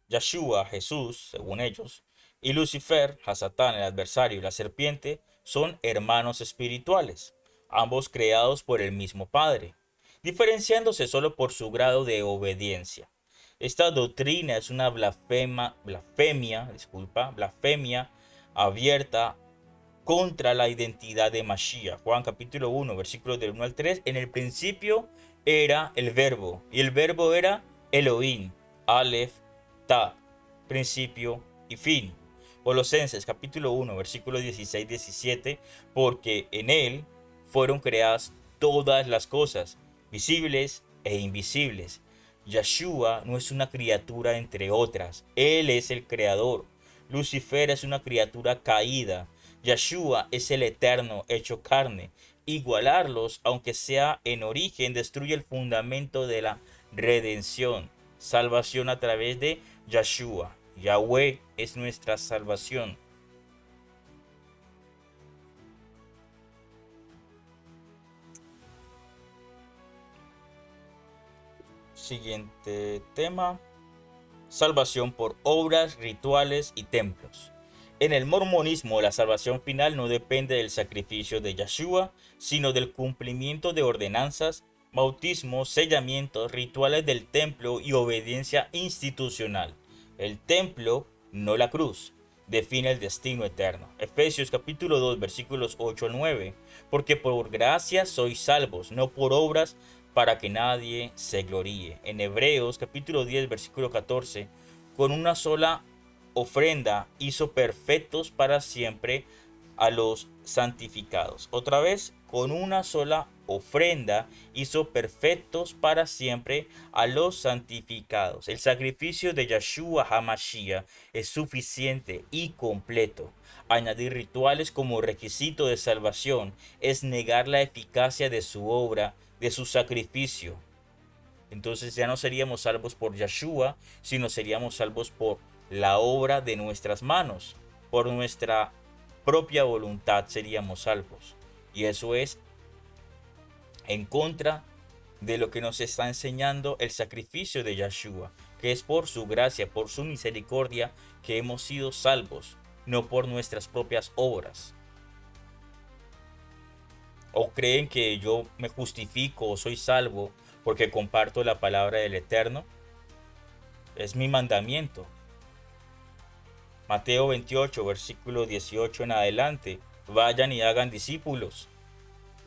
A: Yahshua, Jesús, según ellos, y Lucifer, Hasatán, el adversario y la serpiente, son hermanos espirituales, ambos creados por el mismo Padre, diferenciándose solo por su grado de obediencia. Esta doctrina es una blasfemia abierta contra la identidad de Mashiach. Juan capítulo 1, versículos del 1 al 3. En el principio era el verbo, y el verbo era Elohim, Aleph, Ta, principio y fin. Colosenses capítulo 1, versículos 16-17, porque en él fueron creadas todas las cosas, visibles e invisibles. Yahshua no es una criatura entre otras, él es el creador. Lucifer es una criatura caída. Yahshua es el eterno hecho carne. Igualarlos, aunque sea en origen, destruye el fundamento de la redención. Salvación a través de Yahshua. Yahweh es nuestra salvación. Siguiente tema. Salvación por obras, rituales y templos. En el mormonismo, la salvación final no depende del sacrificio de Yahshua, sino del cumplimiento de ordenanzas, bautismo, sellamientos, rituales del templo y obediencia institucional. El templo, no la cruz, define el destino eterno. Efesios capítulo 2, versículos 8 al 9. Porque por gracia sois salvos, no por obras, para que nadie se gloríe. En Hebreos capítulo 10, versículo 14. Con una sola ofrenda hizo perfectos para siempre a los santificados. Otra vez, con una sola ofrenda hizo perfectos para siempre a los santificados. El sacrificio de Yahshua HaMashiach es suficiente y completo. Añadir rituales como requisito de salvación es negar la eficacia de su obra, de su sacrificio. Entonces ya no seríamos salvos por Yahshua, sino seríamos salvos por la obra de nuestras manos. Por nuestra propia voluntad seríamos salvos. Y eso es en contra de lo que nos está enseñando el sacrificio de Yahshua, que es por su gracia, por su misericordia, que hemos sido salvos, no por nuestras propias obras. ¿O creen que yo me justifico o soy salvo porque comparto la palabra del Eterno? Es mi mandamiento. Mateo 28, versículo 18 en adelante. Vayan y hagan discípulos.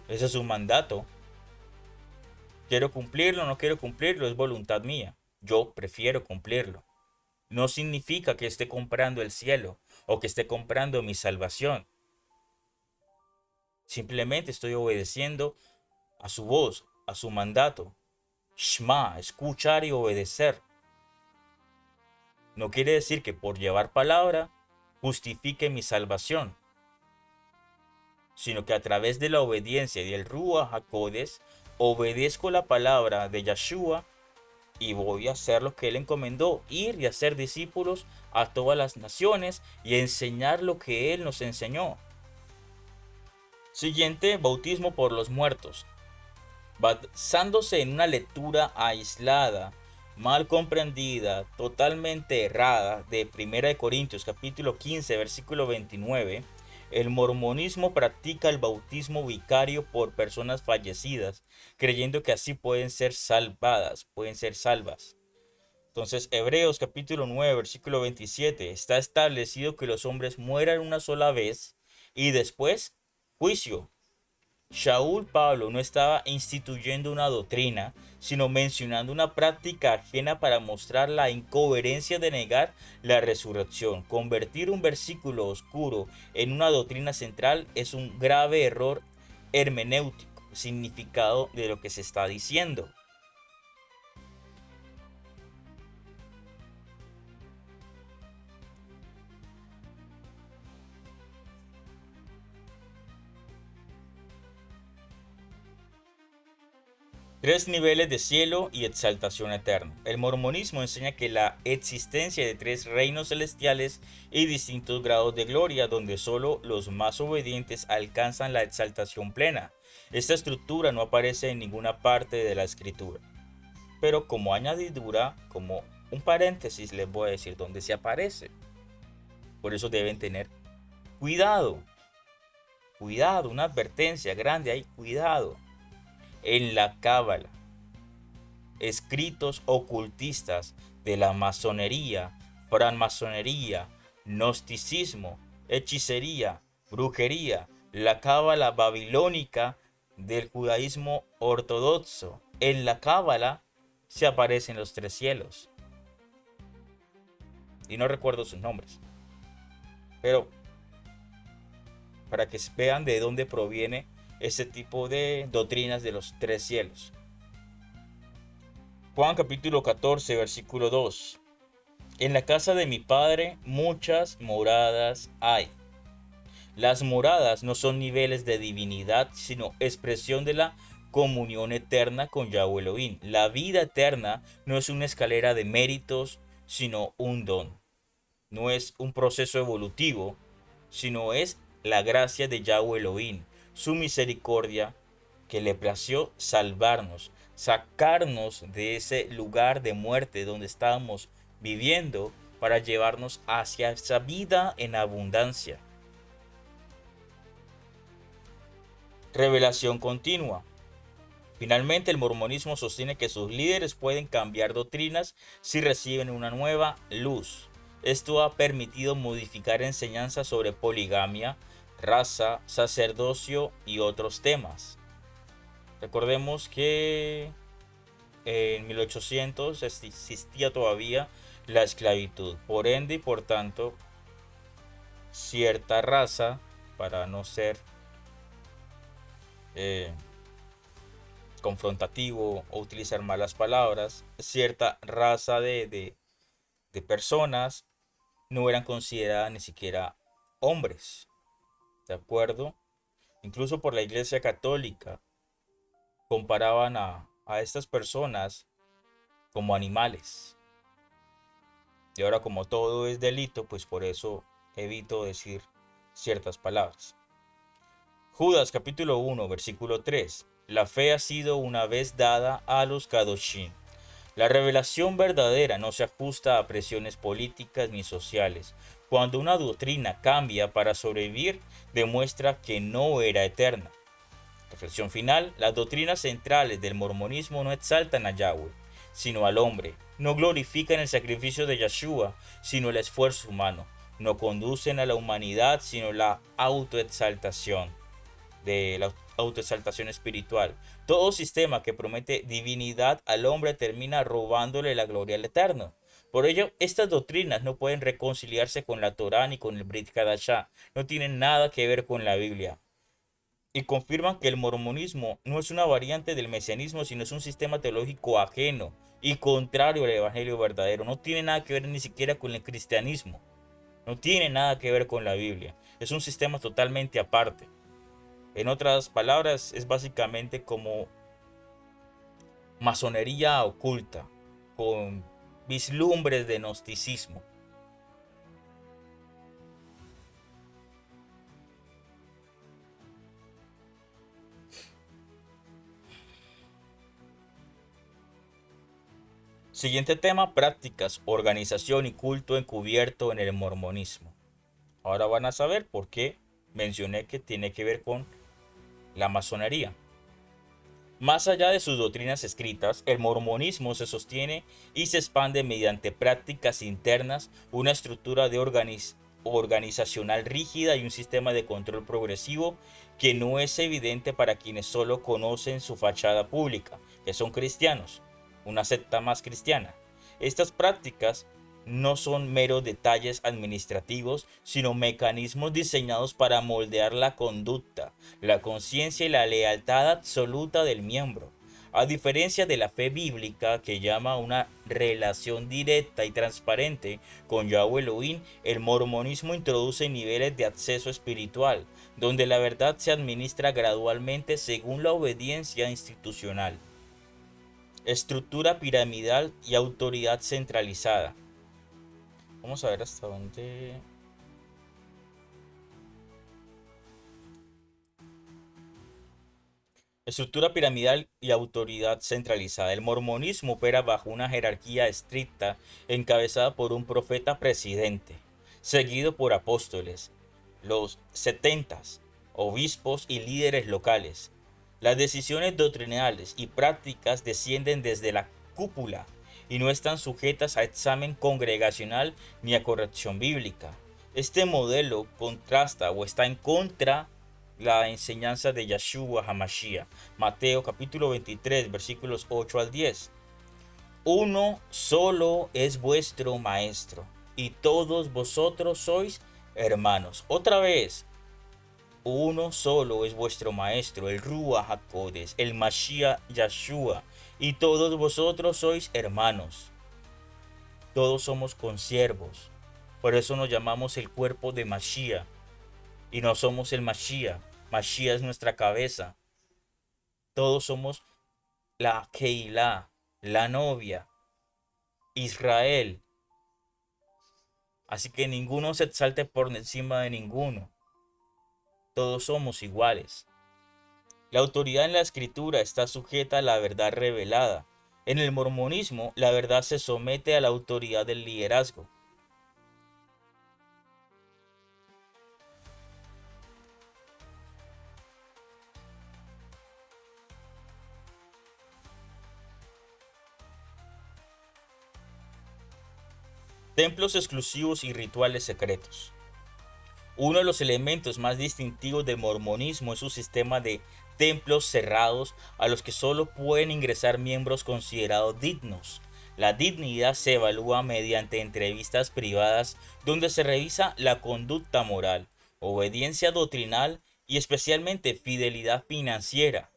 A: Ese es un mandato. ¿Quiero cumplirlo o no quiero cumplirlo? Es voluntad mía. Yo prefiero cumplirlo. no significa que esté comprando el cielo o que esté comprando mi salvación. Simplemente estoy obedeciendo a su voz, a su mandato. Shma, escuchar y obedecer. No quiere decir que por llevar palabra justifique mi salvación, sino que a través de la obediencia y del Ruach HaKodesh obedezco la palabra de Yeshua y voy a hacer lo que él encomendó, ir y hacer discípulos a todas las naciones y enseñar lo que él nos enseñó. Siguiente, bautismo por los muertos. Basándose en una lectura aislada, mal comprendida, totalmente errada de 1 Corintios capítulo 15 versículo 29, el mormonismo practica el bautismo vicario por personas fallecidas, creyendo que así pueden ser salvadas, pueden ser salvas. Entonces, Hebreos capítulo 9 versículo 27, está establecido que los hombres mueran una sola vez y después juicio. Shaul Pablo no estaba instituyendo una doctrina, sino mencionando una práctica ajena para mostrar la incoherencia de negar la resurrección. Convertir un versículo oscuro en una doctrina central es un grave error hermenéutico, significado de lo que se está diciendo. Tres niveles de cielo y exaltación eterna. El mormonismo enseña que la existencia de tres reinos celestiales y distintos grados de gloria donde solo los más obedientes alcanzan la exaltación plena. Esta estructura no aparece en ninguna parte de la escritura. Pero como añadidura, como un paréntesis, les voy a decir dónde se aparece. Por eso deben tener cuidado. Cuidado, una advertencia grande ahí, cuidado. En la Cábala, escritos ocultistas de la masonería, francmasonería, gnosticismo, hechicería, brujería, la cábala babilónica del judaísmo ortodoxo. En la cábala se aparecen los tres cielos. Y no recuerdo sus nombres. Pero para que vean de dónde proviene ese tipo de doctrinas de los tres cielos. Juan capítulo 14 versículo 2. En la casa de mi padre muchas moradas hay. Las moradas no son niveles de divinidad, sino expresión de la comunión eterna con Yahweh Elohim. La vida eterna no es una escalera de méritos, sino un don. No es un proceso evolutivo, sino es la gracia de Yahweh Elohim, su misericordia que le plació salvarnos, sacarnos de ese lugar de muerte donde estábamos viviendo para llevarnos hacia esa vida en abundancia. Revelación continua. Finalmente, el mormonismo sostiene que sus líderes pueden cambiar doctrinas si reciben una nueva luz. Esto ha permitido modificar enseñanzas sobre poligamia, raza, sacerdocio y otros temas. Recordemos que en 1800 existía todavía la esclavitud. Por ende y por tanto, cierta raza, para no ser confrontativo o utilizar malas palabras, cierta raza de personas no eran consideradas ni siquiera hombres. ¿De acuerdo? Incluso por la Iglesia Católica comparaban a estas personas como animales. Y ahora como todo es delito, pues por eso evito decir ciertas palabras. Judas capítulo 1 versículo 3. La fe ha sido una vez dada a los Kadoshim. La revelación verdadera no se ajusta a presiones políticas ni sociales. Cuando una doctrina cambia para sobrevivir, demuestra que no era eterna. Reflexión final. Las doctrinas centrales del mormonismo no exaltan a Yahweh, sino al hombre. No glorifican el sacrificio de Yeshua, sino el esfuerzo humano. No conducen a la humanidad, sino la autoexaltación de autoexaltación espiritual. Todo sistema que promete divinidad al hombre termina robándole la gloria al Eterno. Por ello, estas doctrinas no pueden reconciliarse con la Torá ni con el Brit Hadashah. No tienen nada que ver con la Biblia. Y confirman que el mormonismo no es una variante del mesianismo, sino es un sistema teológico ajeno y contrario al evangelio verdadero. No tiene nada que ver ni siquiera con el cristianismo. No tiene nada que ver con la Biblia. Es un sistema totalmente aparte. En otras palabras, es básicamente como masonería oculta, con vislumbres de gnosticismo. Siguiente tema: prácticas, organización y culto encubierto en el mormonismo. Ahora van a saber por qué mencioné que tiene que ver con la masonería. Más allá de sus doctrinas escritas, el mormonismo se sostiene y se expande mediante prácticas internas, una estructura de organizacional rígida y un sistema de control progresivo que no es evidente para quienes solo conocen su fachada pública, que son cristianos, una secta más cristiana. Estas prácticas no son meros detalles administrativos, sino mecanismos diseñados para moldear la conducta, la conciencia y la lealtad absoluta del miembro. A diferencia de la fe bíblica, que llama a una relación directa y transparente con Yahweh Elohim, el mormonismo introduce niveles de acceso espiritual, donde la verdad se administra gradualmente según la obediencia institucional. Estructura piramidal y autoridad centralizada. Vamos a ver hasta dónde. Estructura piramidal y autoridad centralizada. El mormonismo opera bajo una jerarquía estricta encabezada por un profeta presidente, seguido por apóstoles, los setentas, obispos y líderes locales. Las decisiones doctrinales y prácticas descienden desde la cúpula y no están sujetas a examen congregacional ni a corrección bíblica. Este modelo contrasta o está en contra la enseñanza de Yahshua HaMashiach. Mateo capítulo 23 versículos 8 al 10. Uno solo es vuestro maestro y todos vosotros sois hermanos. Otra vez, uno solo es vuestro maestro, el Ruach HaKodesh, el Mashiach Yahshua, y todos vosotros sois hermanos. Todos somos consiervos. Por eso nos llamamos el cuerpo de Mashiach. Y no somos el Mashiach. Mashiach es nuestra cabeza. Todos somos la Keilah, la novia, Israel. Así que ninguno se exalte por encima de ninguno. Todos somos iguales. La autoridad en la escritura está sujeta a la verdad revelada. En el mormonismo, la verdad se somete a la autoridad del liderazgo. Templos exclusivos y rituales secretos. Uno de los elementos más distintivos del mormonismo es su sistema de templos cerrados a los que solo pueden ingresar miembros considerados dignos. La dignidad se evalúa mediante entrevistas privadas donde se revisa la conducta moral, obediencia doctrinal y especialmente fidelidad financiera.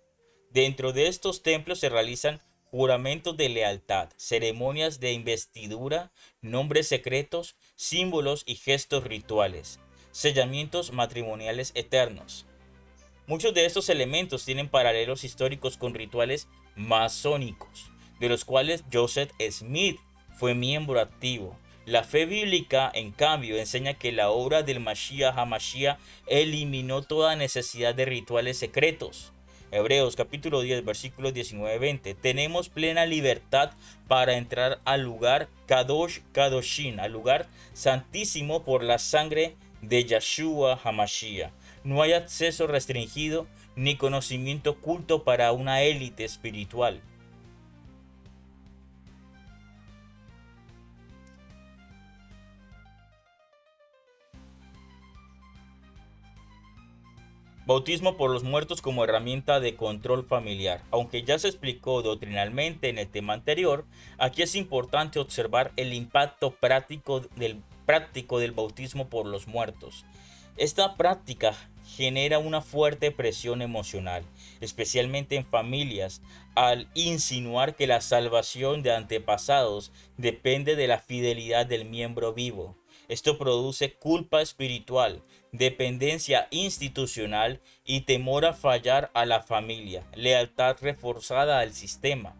A: Dentro de estos templos se realizan juramentos de lealtad, ceremonias de investidura, nombres secretos, símbolos y gestos rituales, sellamientos matrimoniales eternos. Muchos de estos elementos tienen paralelos históricos con rituales masónicos, de los cuales Joseph Smith fue miembro activo. La fe bíblica, en cambio, enseña que la obra del Mashiach HaMashiach eliminó toda necesidad de rituales secretos. Hebreos capítulo 10 versículos 19-20. Tenemos plena libertad para entrar al lugar Kadosh Kadoshin, al lugar santísimo por la sangre de Yahshua HaMashiach. No hay acceso restringido ni conocimiento oculto para una élite espiritual. Bautismo por los muertos como herramienta de control familiar. Aunque ya se explicó doctrinalmente en el tema anterior, aquí es importante observar el impacto práctico del bautismo por los muertos. Esta práctica genera una fuerte presión emocional, especialmente en familias, al insinuar que la salvación de antepasados depende de la fidelidad del miembro vivo. Esto produce culpa espiritual, dependencia institucional y temor a fallar a la familia, lealtad reforzada al sistema.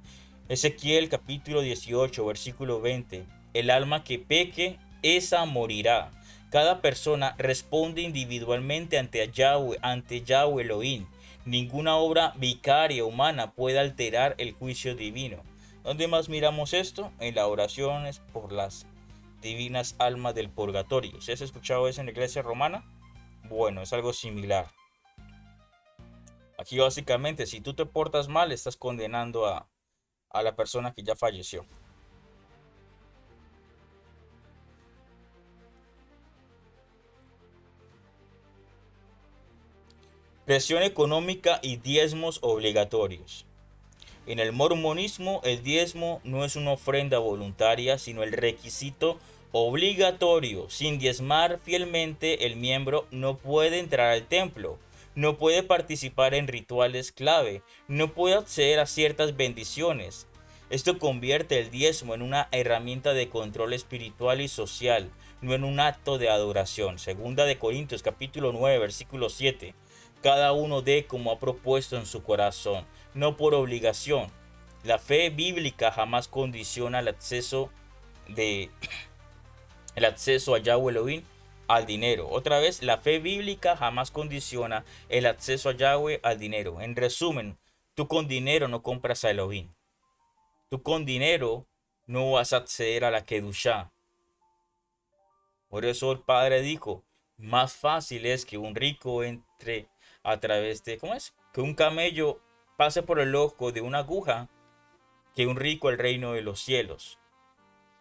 A: Ezequiel capítulo 18, versículo 20. El alma que peque, esa morirá. Cada persona responde individualmente ante Yahweh Elohim. Ninguna obra vicaria humana puede alterar el juicio divino. ¿Dónde más miramos esto? En las oraciones por las divinas almas del purgatorio. ¿Se has escuchado eso en la iglesia romana? Bueno, es algo similar. Aquí básicamente, si tú te portas mal, estás condenando a la persona que ya falleció. Presión económica y diezmos obligatorios. En el mormonismo, el diezmo no es una ofrenda voluntaria, sino el requisito obligatorio. Sin diezmar fielmente, el miembro no puede entrar al templo, no puede participar en rituales clave, no puede acceder a ciertas bendiciones. Esto convierte el diezmo en una herramienta de control espiritual y social, no en un acto de adoración. Segunda de Corintios capítulo 9, versículo 7. Cada uno dé como ha propuesto en su corazón, no por obligación. La fe bíblica jamás condiciona de, el acceso a Yahweh Elohim al dinero. Otra vez, la fe bíblica jamás condiciona el acceso a Yahweh al dinero. En resumen, tú con dinero no compras a Elohim. Tú con dinero no vas a acceder a la Kedushá. Por eso el Padre dijo, más fácil es que un rico entre a través de, ¿cómo es? Que un camello pase por el ojo de una aguja, que un rico el reino de los cielos.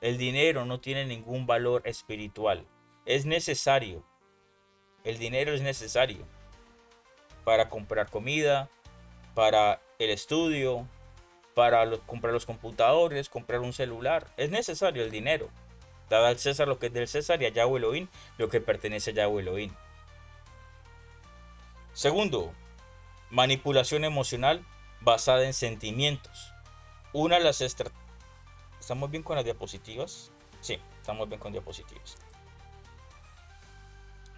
A: El dinero no tiene ningún valor espiritual. Es necesario. El dinero es necesario para comprar comida, para el estudio, para comprar los computadores, comprar un celular. Es necesario el dinero. Dad al César lo que es del César y a Yahweh Elohim lo que pertenece a Yahweh Elohim. Segundo, manipulación emocional basada en sentimientos. Una de las estrategias. ¿Estamos bien con las diapositivas? Sí, estamos bien con diapositivas.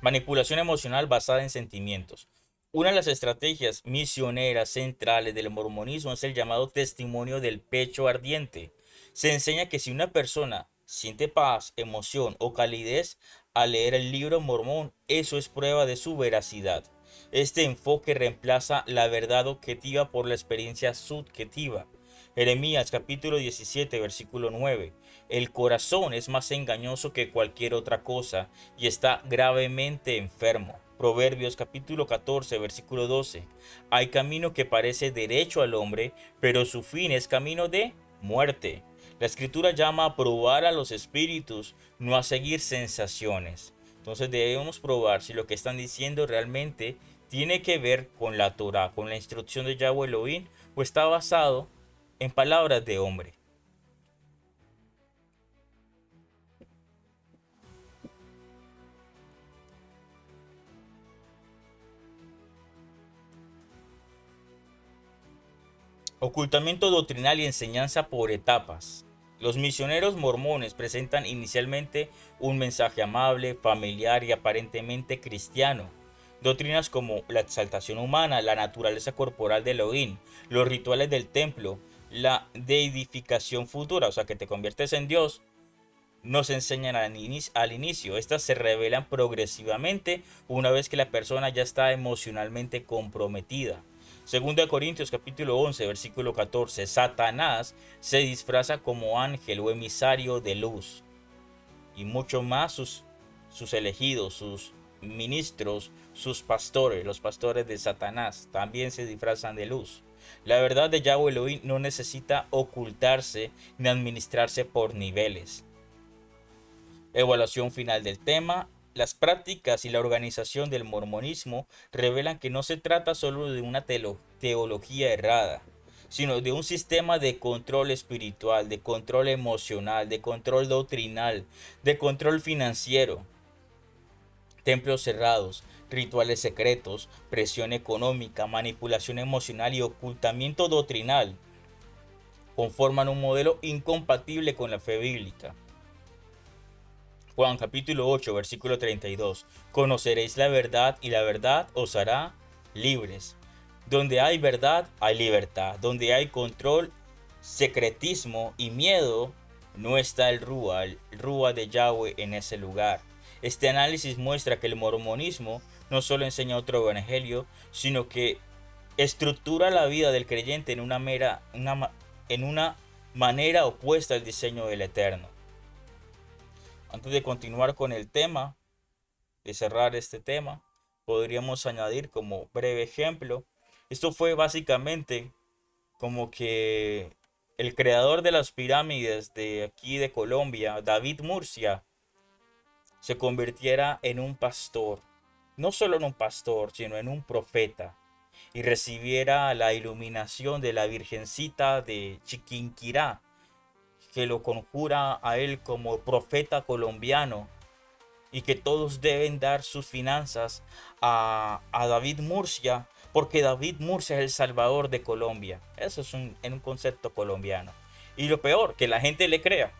A: Manipulación emocional basada en sentimientos. Una de las estrategias misioneras centrales del mormonismo es el llamado testimonio del pecho ardiente. Se enseña que si una persona siente paz, emoción o calidez al leer el libro mormón, eso es prueba de su veracidad. Este enfoque reemplaza la verdad objetiva por la experiencia subjetiva. Jeremías capítulo 17 versículo 9. El corazón es más engañoso que cualquier otra cosa y está gravemente enfermo. Proverbios capítulo 14 versículo 12. Hay camino que parece derecho al hombre, pero su fin es camino de muerte. La escritura llama a probar a los espíritus, no a seguir sensaciones. Entonces debemos probar si lo que están diciendo realmente tiene que ver con la Torah, con la instrucción de Yahweh Elohim, o está basado en palabras de hombre. Ocultamiento doctrinal y enseñanza por etapas. Los misioneros mormones presentan inicialmente un mensaje amable, familiar y aparentemente cristiano. Doctrinas como la exaltación humana, la naturaleza corporal de Elohim, los rituales del templo, la deidificación futura, o sea que te conviertes en Dios, nos enseñan al inicio. Estas se revelan progresivamente una vez que la persona ya está emocionalmente comprometida. Segunda de Corintios capítulo 11 versículo 14. Satanás se disfraza como ángel o emisario de luz. Y mucho más sus elegidos, sus ministros, sus pastores, los pastores de Satanás, también se disfrazan de luz. La verdad de Yahweh Elohim no necesita ocultarse ni administrarse por niveles. Evaluación final del tema. Las prácticas y la organización del mormonismo revelan que no se trata solo de una teología errada, sino de un sistema de control espiritual, de control emocional, de control doctrinal, de control financiero, templos cerrados, rituales secretos, presión económica, manipulación emocional y ocultamiento doctrinal conforman un modelo incompatible con la fe bíblica. Juan capítulo 8, versículo 32. Conoceréis la verdad y la verdad os hará libres. Donde hay verdad, hay libertad. Donde hay control, secretismo y miedo, no está el Rúa de Yahweh en ese lugar. Este análisis muestra que el mormonismo no solo enseña otro evangelio, sino que estructura la vida del creyente en una manera opuesta al diseño del Eterno. Antes de continuar con el tema, de cerrar este tema, podríamos añadir como breve ejemplo, esto fue básicamente como que el creador de las pirámides de aquí de Colombia, David Murcia, se convirtiera en un pastor, no solo en un pastor, sino en un profeta, y recibiera la iluminación de la Virgencita de Chiquinquirá, que lo conjura a él como profeta colombiano, y que todos deben dar sus finanzas a David Murcia, porque David Murcia es el salvador de Colombia. Eso es en un concepto colombiano. Y lo peor, que la gente le crea.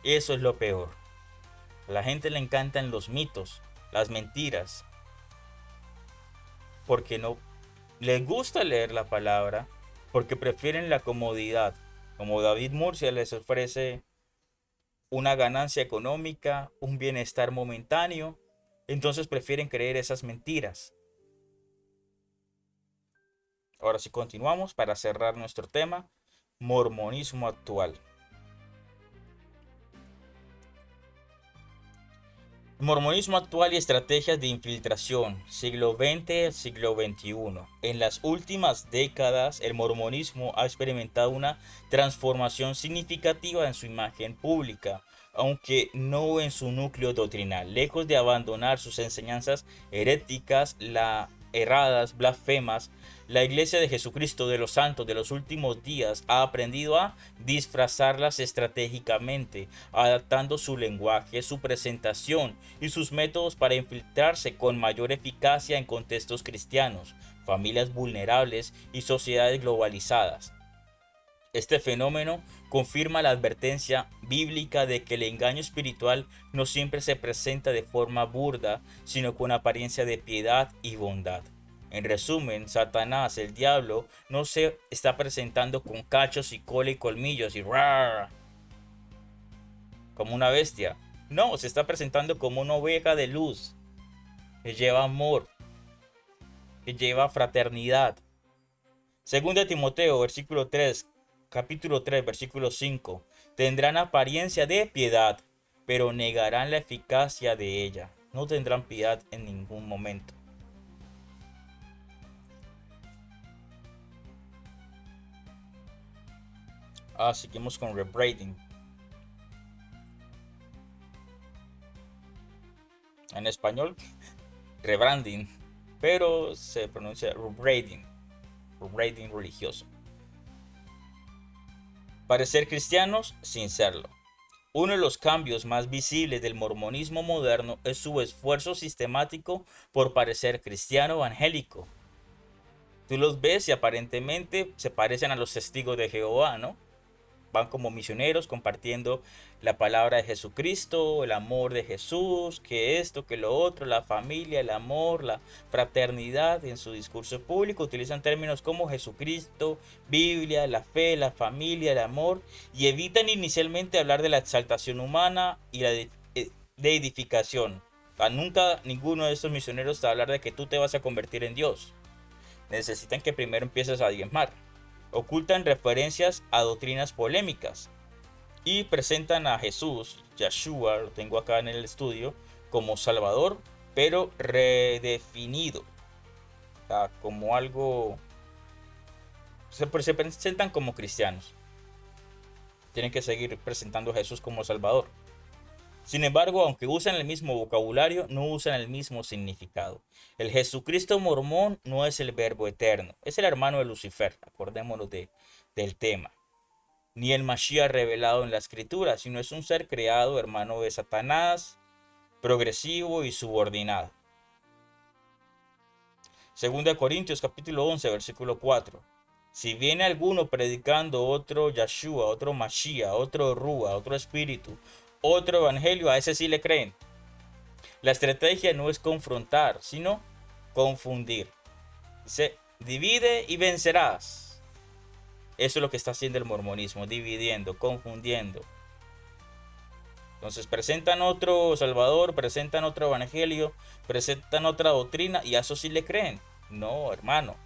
A: Eso es lo peor. A la gente le encantan los mitos, las mentiras, porque no les gusta leer la palabra, porque prefieren la comodidad. Como David Murcia les ofrece una ganancia económica, un bienestar momentáneo, entonces prefieren creer esas mentiras. Ahora sí continuamos para cerrar nuestro tema, mormonismo actual. Mormonismo actual y estrategias de infiltración, siglo XX, siglo XXI. En las últimas décadas, el mormonismo ha experimentado una transformación significativa en su imagen pública, aunque no en su núcleo doctrinal. Lejos de abandonar sus enseñanzas heréticas, erradas, blasfemas, la Iglesia de Jesucristo de los Santos de los últimos días ha aprendido a disfrazarlas estratégicamente, adaptando su lenguaje, su presentación y sus métodos para infiltrarse con mayor eficacia en contextos cristianos, familias vulnerables y sociedades globalizadas. Este fenómeno confirma la advertencia bíblica de que el engaño espiritual no siempre se presenta de forma burda, sino con apariencia de piedad y bondad. En resumen, Satanás, el diablo, no se está presentando con cachos y cola y colmillos y ¡rar! Como una bestia. No, se está presentando como una oveja de luz, que lleva amor, que lleva fraternidad. Segunda Timoteo, versículo 3, capítulo 3, versículo 5. Tendrán apariencia de piedad, pero negarán la eficacia de ella. No tendrán piedad en ningún momento. Seguimos con rebranding. En español, rebranding, pero se pronuncia rebranding, rebranding religioso. Parecer cristianos sin serlo. Uno de los cambios más visibles del mormonismo moderno es su esfuerzo sistemático por parecer cristiano evangélico. Tú los ves y aparentemente se parecen a los testigos de Jehová, ¿no? Van como misioneros compartiendo la palabra de Jesucristo, el amor de Jesús, que esto, que lo otro, la familia, el amor, la fraternidad. En su discurso público utilizan términos como Jesucristo, Biblia, la fe, la familia, el amor, y evitan inicialmente hablar de la exaltación humana y la de edificación. O sea, nunca ninguno de estos misioneros te va a hablar de que tú te vas a convertir en Dios. Necesitan que primero empieces a diezmar. Ocultan referencias a doctrinas polémicas y presentan a Jesús, Yeshua, lo tengo acá en el estudio, como Salvador, pero redefinido. O sea, como algo... Se presentan como cristianos. Tienen que seguir presentando a Jesús como Salvador. Sin embargo, aunque usan el mismo vocabulario, no usan el mismo significado. El Jesucristo mormón no es el Verbo eterno, es el hermano de Lucifer, acordémonos del tema. Ni el Mashiach revelado en la escritura, sino es un ser creado, hermano de Satanás, progresivo y subordinado. Segunda de Corintios capítulo 11, versículo 4. Si viene alguno predicando otro Yahshua, otro Mashiach, otro Rúa, otro espíritu, otro evangelio, a ese sí le creen. La estrategia no es confrontar, sino confundir. Dice, divide y vencerás. Eso es lo que está haciendo el mormonismo, dividiendo, confundiendo. Entonces presentan otro Salvador, presentan otro evangelio, presentan otra doctrina y a eso sí le creen. No, hermano.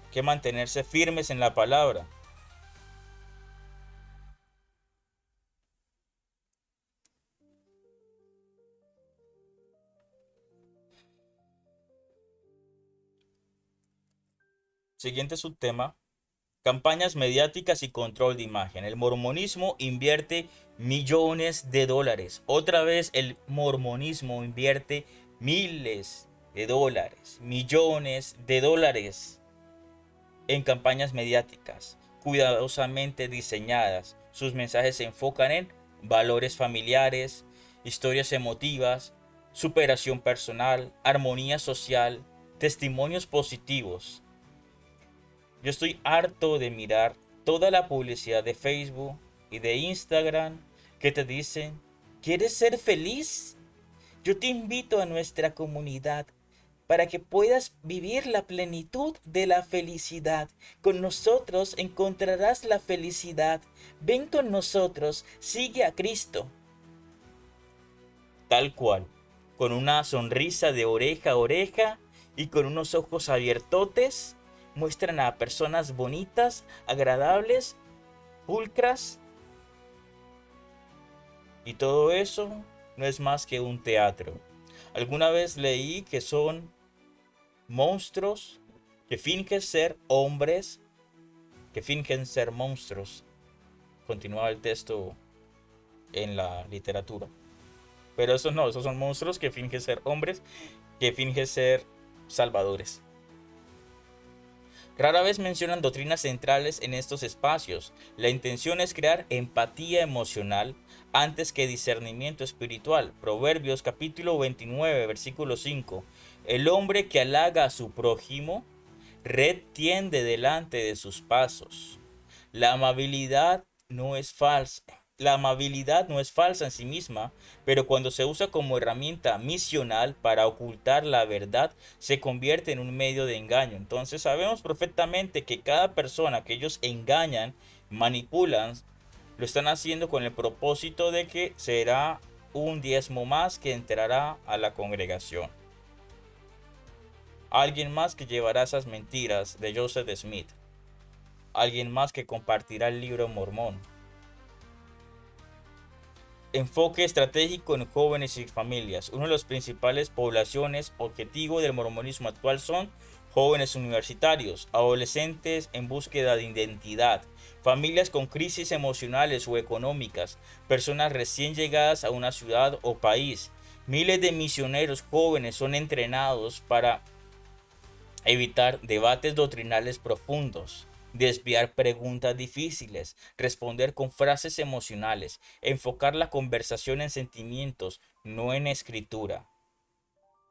A: Hay que mantenerse firmes en la palabra. Siguiente subtema. Campañas mediáticas y control de imagen. El mormonismo invierte millones de dólares. Otra vez el mormonismo invierte miles de dólares, millones de dólares en campañas mediáticas, cuidadosamente diseñadas. Sus mensajes se enfocan en valores familiares, historias emotivas, superación personal, armonía social, testimonios positivos. Yo estoy harto de mirar toda la publicidad de Facebook y de Instagram que te dicen, ¿quieres ser feliz? Yo te invito a nuestra comunidad para que puedas vivir la plenitud de la felicidad. Con nosotros encontrarás la felicidad. Ven con nosotros, sigue a Cristo. Tal cual, con una sonrisa de oreja a oreja y con unos ojos abiertotes, muestran a personas bonitas, agradables, pulcras. Y todo eso no es más que un teatro. Alguna vez leí que son monstruos que fingen ser hombres, que fingen ser monstruos. Continuaba el texto en la literatura. Pero esos no, esos son monstruos que fingen ser hombres, que fingen ser salvadores. Rara vez mencionan doctrinas centrales en estos espacios. La intención es crear empatía emocional antes que discernimiento espiritual. Proverbios capítulo 29, versículo 5. El hombre que halaga a su prójimo, red tiende delante de sus pasos. La amabilidad no es falsa. La amabilidad no es falsa en sí misma, pero cuando se usa como herramienta misional para ocultar la verdad, se convierte en un medio de engaño. Entonces sabemos perfectamente que cada persona que ellos engañan, manipulan, lo están haciendo con el propósito de que será un diezmo más que entrará a la congregación. Alguien más que llevará esas mentiras de Joseph Smith. Alguien más que compartirá el libro mormón. Enfoque estratégico en jóvenes y familias. Una de las principales poblaciones objetivo del mormonismo actual son jóvenes universitarios, adolescentes en búsqueda de identidad, familias con crisis emocionales o económicas, personas recién llegadas a una ciudad o país. Miles de misioneros jóvenes son entrenados para evitar debates doctrinales profundos, desviar preguntas difíciles, responder con frases emocionales, enfocar la conversación en sentimientos, no en escritura.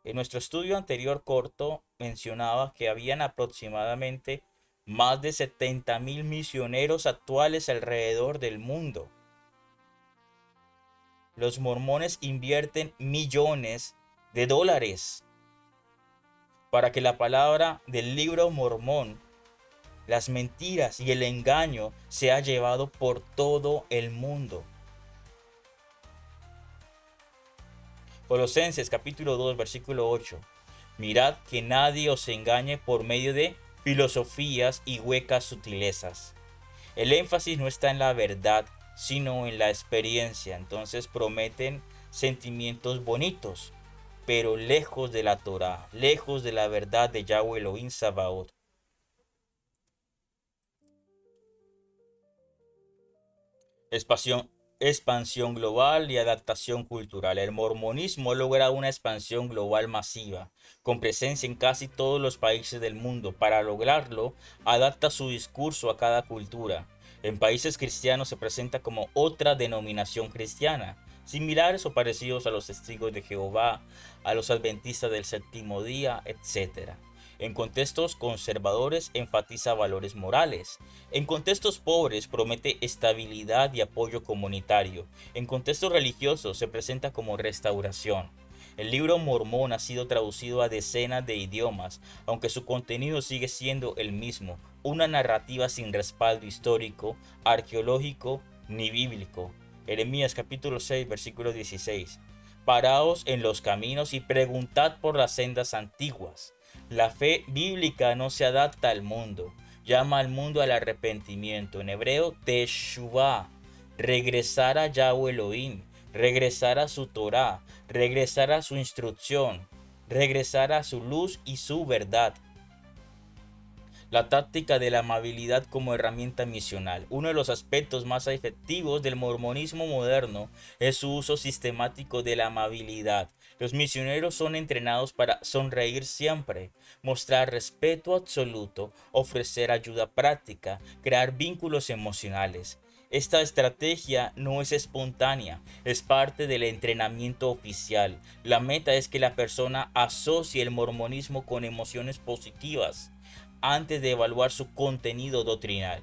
A: En nuestro estudio anterior corto mencionaba que habían aproximadamente más de 70,000 misioneros actuales alrededor del mundo. Los mormones invierten millones de dólares para que la palabra del libro mormón, las mentiras y el engaño se ha llevado por todo el mundo. Colosenses capítulo 2 versículo 8. Mirad que nadie os engañe por medio de filosofías y huecas sutilezas. El énfasis no está en la verdad, sino en la experiencia. Entonces prometen sentimientos bonitos, pero lejos de la Torah, lejos de la verdad de Yahweh Elohim Sabaoth. Expansión, Expansión global y adaptación cultural. El mormonismo logra una expansión global masiva, con presencia en casi todos los países del mundo. Para lograrlo, adapta su discurso a cada cultura. En países cristianos se presenta como otra denominación cristiana, similares o parecidos a los testigos de Jehová, a los adventistas del séptimo día, etc. En contextos conservadores enfatiza valores morales. En contextos pobres promete estabilidad y apoyo comunitario. En contextos religiosos se presenta como restauración. El libro Mormón ha sido traducido a decenas de idiomas, aunque su contenido sigue siendo el mismo, una narrativa sin respaldo histórico, arqueológico ni bíblico. Jeremías capítulo 6, versículo 16. Paraos en los caminos y preguntad por las sendas antiguas. La fe bíblica no se adapta al mundo, llama al mundo al arrepentimiento. En hebreo, teshuvah, regresar a Yahweh Elohim, regresar a su Torah, regresar a su instrucción, regresar a su luz y su verdad. La táctica de la amabilidad como herramienta misional. Uno de los aspectos más efectivos del mormonismo moderno es su uso sistemático de la amabilidad. Los misioneros son entrenados para sonreír siempre, mostrar respeto absoluto, ofrecer ayuda práctica, crear vínculos emocionales. Esta estrategia no es espontánea, es parte del entrenamiento oficial. La meta es que la persona asocie el mormonismo con emociones positivas antes de evaluar su contenido doctrinal.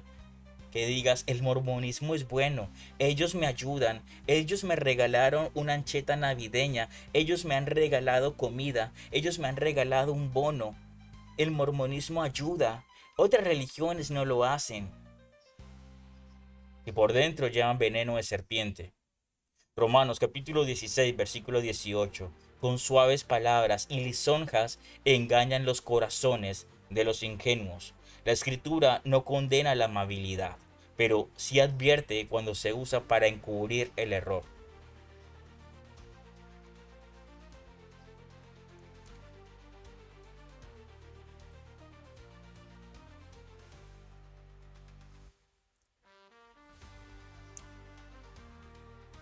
A: Que digas, el mormonismo es bueno, ellos me ayudan, ellos me regalaron una ancheta navideña, ellos me han regalado comida, ellos me han regalado un bono. El mormonismo ayuda, otras religiones no lo hacen. Y por dentro llevan veneno de serpiente. Romanos capítulo 16, versículo 18. Con suaves palabras y lisonjas engañan los corazones de los ingenuos. La escritura no condena la amabilidad, pero sí advierte cuando se usa para encubrir el error.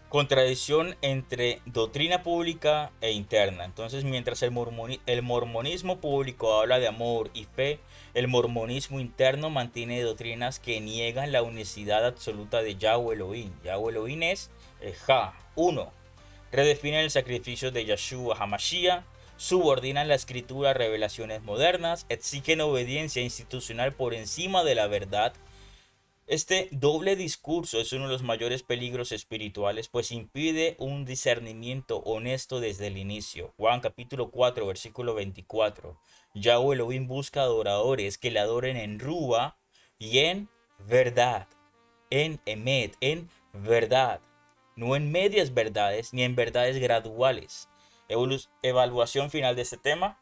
A: Contradicción entre doctrina pública e interna. Entonces, mientras el mormonismo público habla de amor y fe, el mormonismo interno mantiene doctrinas que niegan la unicidad absoluta de Yahweh Elohim. Yahweh Elohim es uno. Redefinen el sacrificio de Yahshua HaMashiach, subordinan la escritura a revelaciones modernas, exigen obediencia institucional por encima de la verdad. Este doble discurso es uno de los mayores peligros espirituales, pues impide un discernimiento honesto desde el inicio. Juan capítulo 4, versículo 24. Yahweh Elohim busca adoradores que le adoren en Rúa y en verdad, en Emet, en verdad, no en medias verdades ni en verdades graduales. Evaluación final de este tema.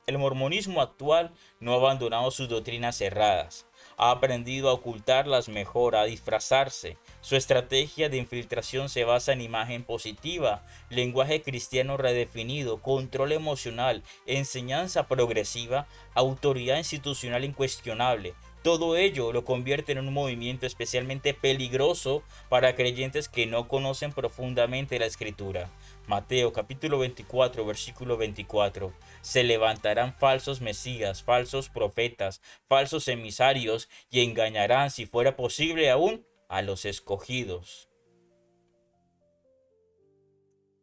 A: El mormonismo actual no ha abandonado sus doctrinas erradas. Ha aprendido a ocultarlas mejor, a disfrazarse. Su estrategia de infiltración se basa en imagen positiva, lenguaje cristiano redefinido, control emocional, enseñanza progresiva, autoridad institucional incuestionable. Todo ello lo convierte en un movimiento especialmente peligroso para creyentes que no conocen profundamente la escritura. Mateo capítulo 24, versículo 24. Se levantarán falsos mesías, falsos profetas, falsos emisarios y engañarán, si fuera posible aún, a los escogidos.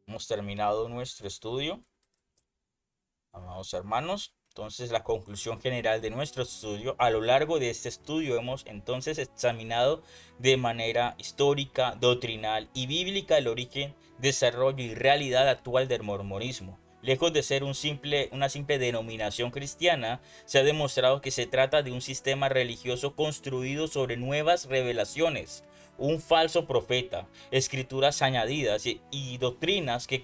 A: Hemos terminado nuestro estudio, amados hermanos. Entonces, la conclusión general de nuestro estudio: a lo largo de este estudio hemos entonces examinado de manera histórica, doctrinal y bíblica el origen, desarrollo y realidad actual del mormonismo. Lejos de ser una simple denominación cristiana, se ha demostrado que se trata de un sistema religioso construido sobre nuevas revelaciones, un falso profeta, escrituras añadidas y doctrinas que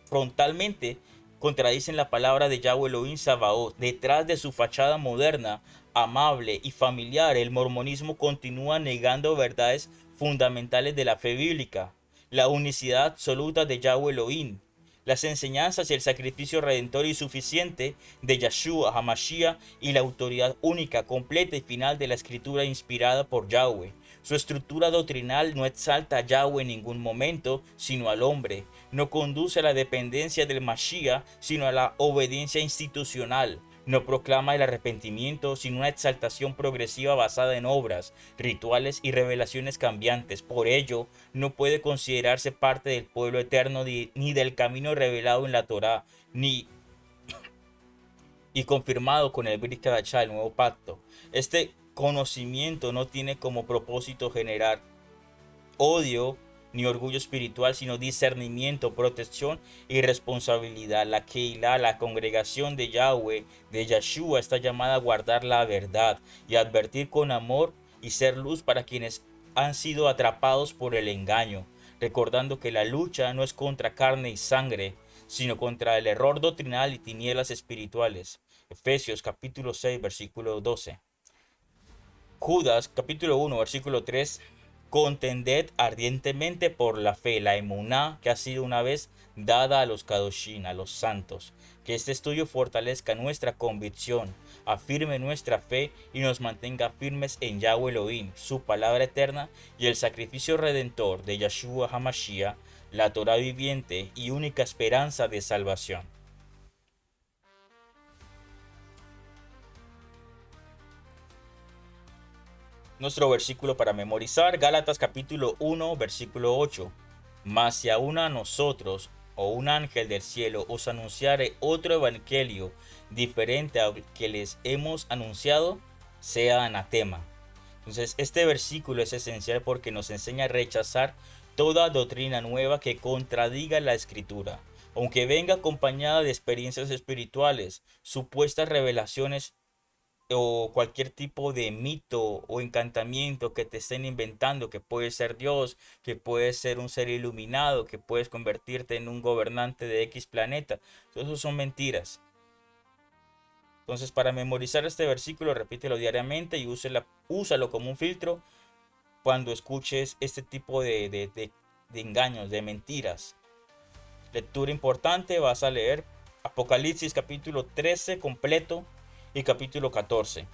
A: frontalmente contradicen la palabra de Yahweh Elohim Sabaoth. Detrás de su fachada moderna, amable y familiar, el mormonismo continúa negando verdades fundamentales de la fe bíblica: la unicidad absoluta de Yahweh Elohim, las enseñanzas y el sacrificio redentor y suficiente de Yahshua HaMashiach y la autoridad única, completa y final de la escritura inspirada por Yahweh. Su estructura doctrinal no exalta a Yahweh en ningún momento, sino al hombre. No conduce a la dependencia del Mashiach, sino a la obediencia institucional. No proclama el arrepentimiento, sino una exaltación progresiva basada en obras, rituales y revelaciones cambiantes. Por ello, no puede considerarse parte del pueblo eterno ni del camino revelado en la Torá, ni y confirmado con el Brit Hadashah, el nuevo pacto. Este conocimiento no tiene como propósito generar odio ni orgullo espiritual, sino discernimiento, protección y responsabilidad. La Keilah, la congregación de Yahweh, de Yeshua, está llamada a guardar la verdad y advertir con amor y ser luz para quienes han sido atrapados por el engaño, recordando que la lucha no es contra carne y sangre, sino contra el error doctrinal y tinieblas espirituales. Efesios capítulo 6, versículo 12. Judas capítulo 1, versículo 3. Contended ardientemente por la fe, la emuná que ha sido una vez dada a los kadoshim, a los santos. Que este estudio fortalezca nuestra convicción, afirme nuestra fe y nos mantenga firmes en Yahweh Elohim, su palabra eterna y el sacrificio redentor de Yeshua HaMashiach, la Torah viviente y única esperanza de salvación. Nuestro versículo para memorizar, Gálatas capítulo 1, versículo 8. Mas si aún a nosotros o un ángel del cielo os anunciare otro evangelio diferente al que les hemos anunciado, sea anatema. Entonces, este versículo es esencial porque nos enseña a rechazar toda doctrina nueva que contradiga la escritura, aunque venga acompañada de experiencias espirituales, supuestas revelaciones o cualquier tipo de mito o encantamiento que te estén inventando, que puede ser Dios, que puede ser un ser iluminado, que puedes convertirte en un gobernante de X planeta. Todo eso son mentiras. Entonces, para memorizar este versículo, repítelo diariamente y úsalo como un filtro cuando escuches este tipo de engaños, de mentiras. Lectura importante, vas a leer Apocalipsis capítulo 13 completo y capítulo 14.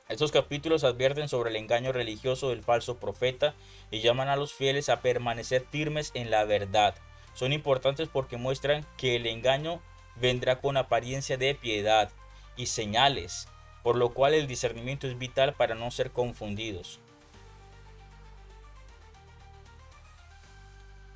A: Estos capítulos advierten sobre el engaño religioso del falso profeta y llaman a los fieles a permanecer firmes en la verdad. Son importantes porque muestran que el engaño vendrá con apariencia de piedad y señales, por lo cual el discernimiento es vital para no ser confundidos.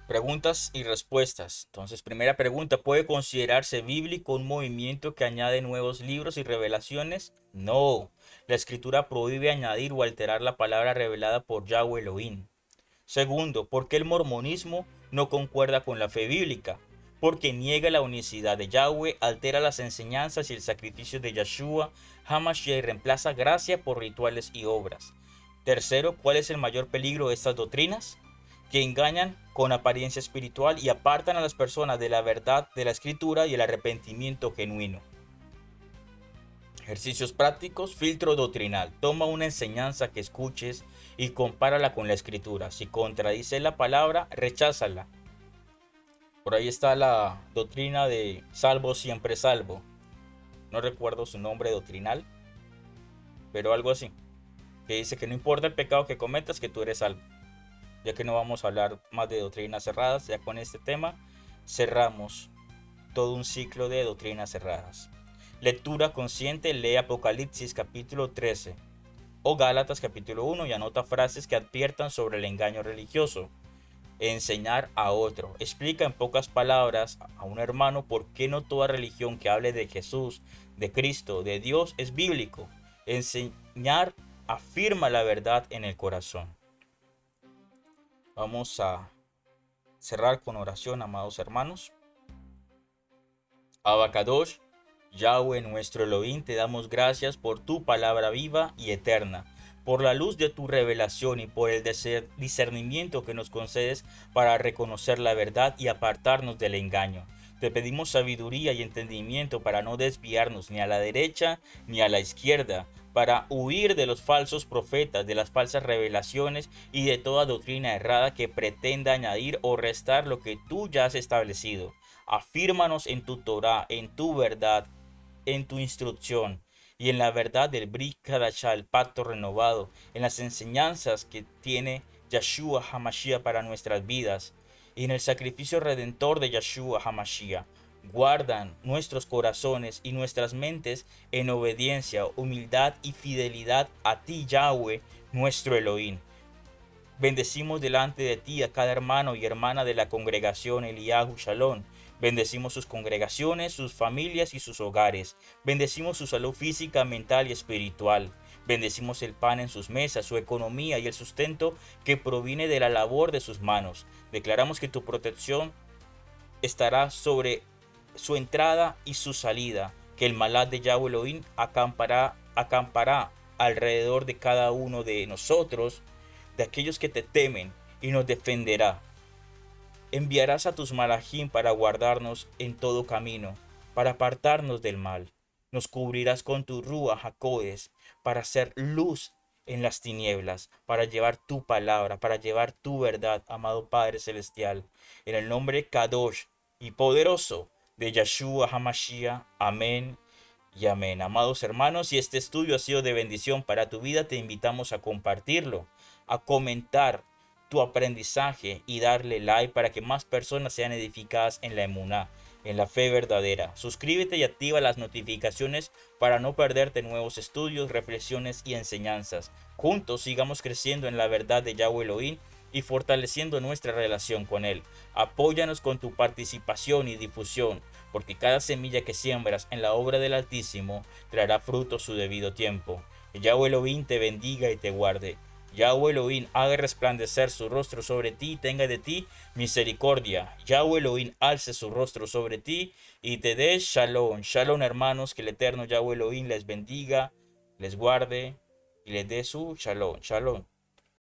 A: Preguntas y respuestas. Entonces, primera pregunta, ¿puede considerarse bíblico un movimiento que añade nuevos libros y revelaciones? No. La escritura prohíbe añadir o alterar la palabra revelada por Yahweh Elohim. Segundo, ¿por qué el mormonismo no concuerda con la fe bíblica? Porque niega la unicidad de Yahweh, altera las enseñanzas y el sacrificio de Yeshua, HaMashiach y reemplaza gracia por rituales y obras. Tercero, ¿cuál es el mayor peligro de estas doctrinas? Que engañan con apariencia espiritual y apartan a las personas de la verdad de la escritura y el arrepentimiento genuino. Ejercicios prácticos, filtro doctrinal. Toma una enseñanza que escuches y compárala con la escritura. Si contradice la palabra, recházala. Por ahí está la doctrina de salvo siempre salvo. No recuerdo su nombre doctrinal, pero algo así. Que dice que no importa el pecado que cometas, que tú eres salvo. Ya que no vamos a hablar más de doctrinas cerradas, ya con este tema cerramos todo un ciclo de doctrinas cerradas. Lectura consciente, lee Apocalipsis capítulo 13 o Gálatas capítulo 1 y anota frases que adviertan sobre el engaño religioso. Enseñar a otro. Explica en pocas palabras a un hermano por qué no toda religión que hable de Jesús, de Cristo, de Dios es bíblico. Enseñar afirma la verdad en el corazón. Vamos a cerrar con oración, amados hermanos. Abacadosh, Yahweh nuestro Elohim, te damos gracias por tu palabra viva y eterna, por la luz de tu revelación y por el discernimiento que nos concedes para reconocer la verdad y apartarnos del engaño. Te pedimos sabiduría y entendimiento para no desviarnos ni a la derecha ni a la izquierda, para huir de los falsos profetas, de las falsas revelaciones y de toda doctrina errada que pretenda añadir o restar lo que tú ya has establecido. Afírmanos en tu Torah, en tu verdad, en tu instrucción, y en la verdad del Brit Hadashah, el pacto renovado, en las enseñanzas que tiene Yeshua HaMashiach para nuestras vidas y en el sacrificio redentor de Yeshua HaMashiach. Guardan nuestros corazones y nuestras mentes en obediencia, humildad y fidelidad a ti, Yahweh, nuestro Elohim. Bendecimos delante de ti a cada hermano y hermana de la congregación Eliyahu Shalom. Bendecimos sus congregaciones, sus familias y sus hogares. Bendecimos su salud física, mental y espiritual. Bendecimos el pan en sus mesas, su economía y el sustento que proviene de la labor de sus manos. Declaramos que tu protección estará sobre su entrada y su salida, que el malad de Yahweh Elohim acampará alrededor de cada uno de nosotros, de aquellos que te temen, y nos defenderá. Enviarás a tus malachim para guardarnos en todo camino, para apartarnos del mal. Nos cubrirás con tu Ruach HaKodesh para hacer luz en las tinieblas, para llevar tu palabra, para llevar tu verdad, amado Padre Celestial. En el nombre Kadosh y poderoso de Yeshua HaMashiach. Amén y amén. Amados hermanos, si este estudio ha sido de bendición para tu vida, te invitamos a compartirlo, a comentar tu aprendizaje y darle like para que más personas sean edificadas en la emuná, en la fe verdadera. Suscríbete y activa las notificaciones para no perderte nuevos estudios, reflexiones y enseñanzas. Juntos sigamos creciendo en la verdad de Yahweh Elohim y fortaleciendo nuestra relación con Él. Apóyanos con tu participación y difusión, porque cada semilla que siembras en la obra del Altísimo traerá fruto a su debido tiempo. Que Yahweh Elohim te bendiga y te guarde. Yahweh Elohim haga resplandecer su rostro sobre ti y tenga de ti misericordia. Yahweh Elohim alce su rostro sobre ti y te dé shalom. Shalom, hermanos, que el eterno Yahweh Elohim les bendiga, les guarde y les dé su shalom. Shalom.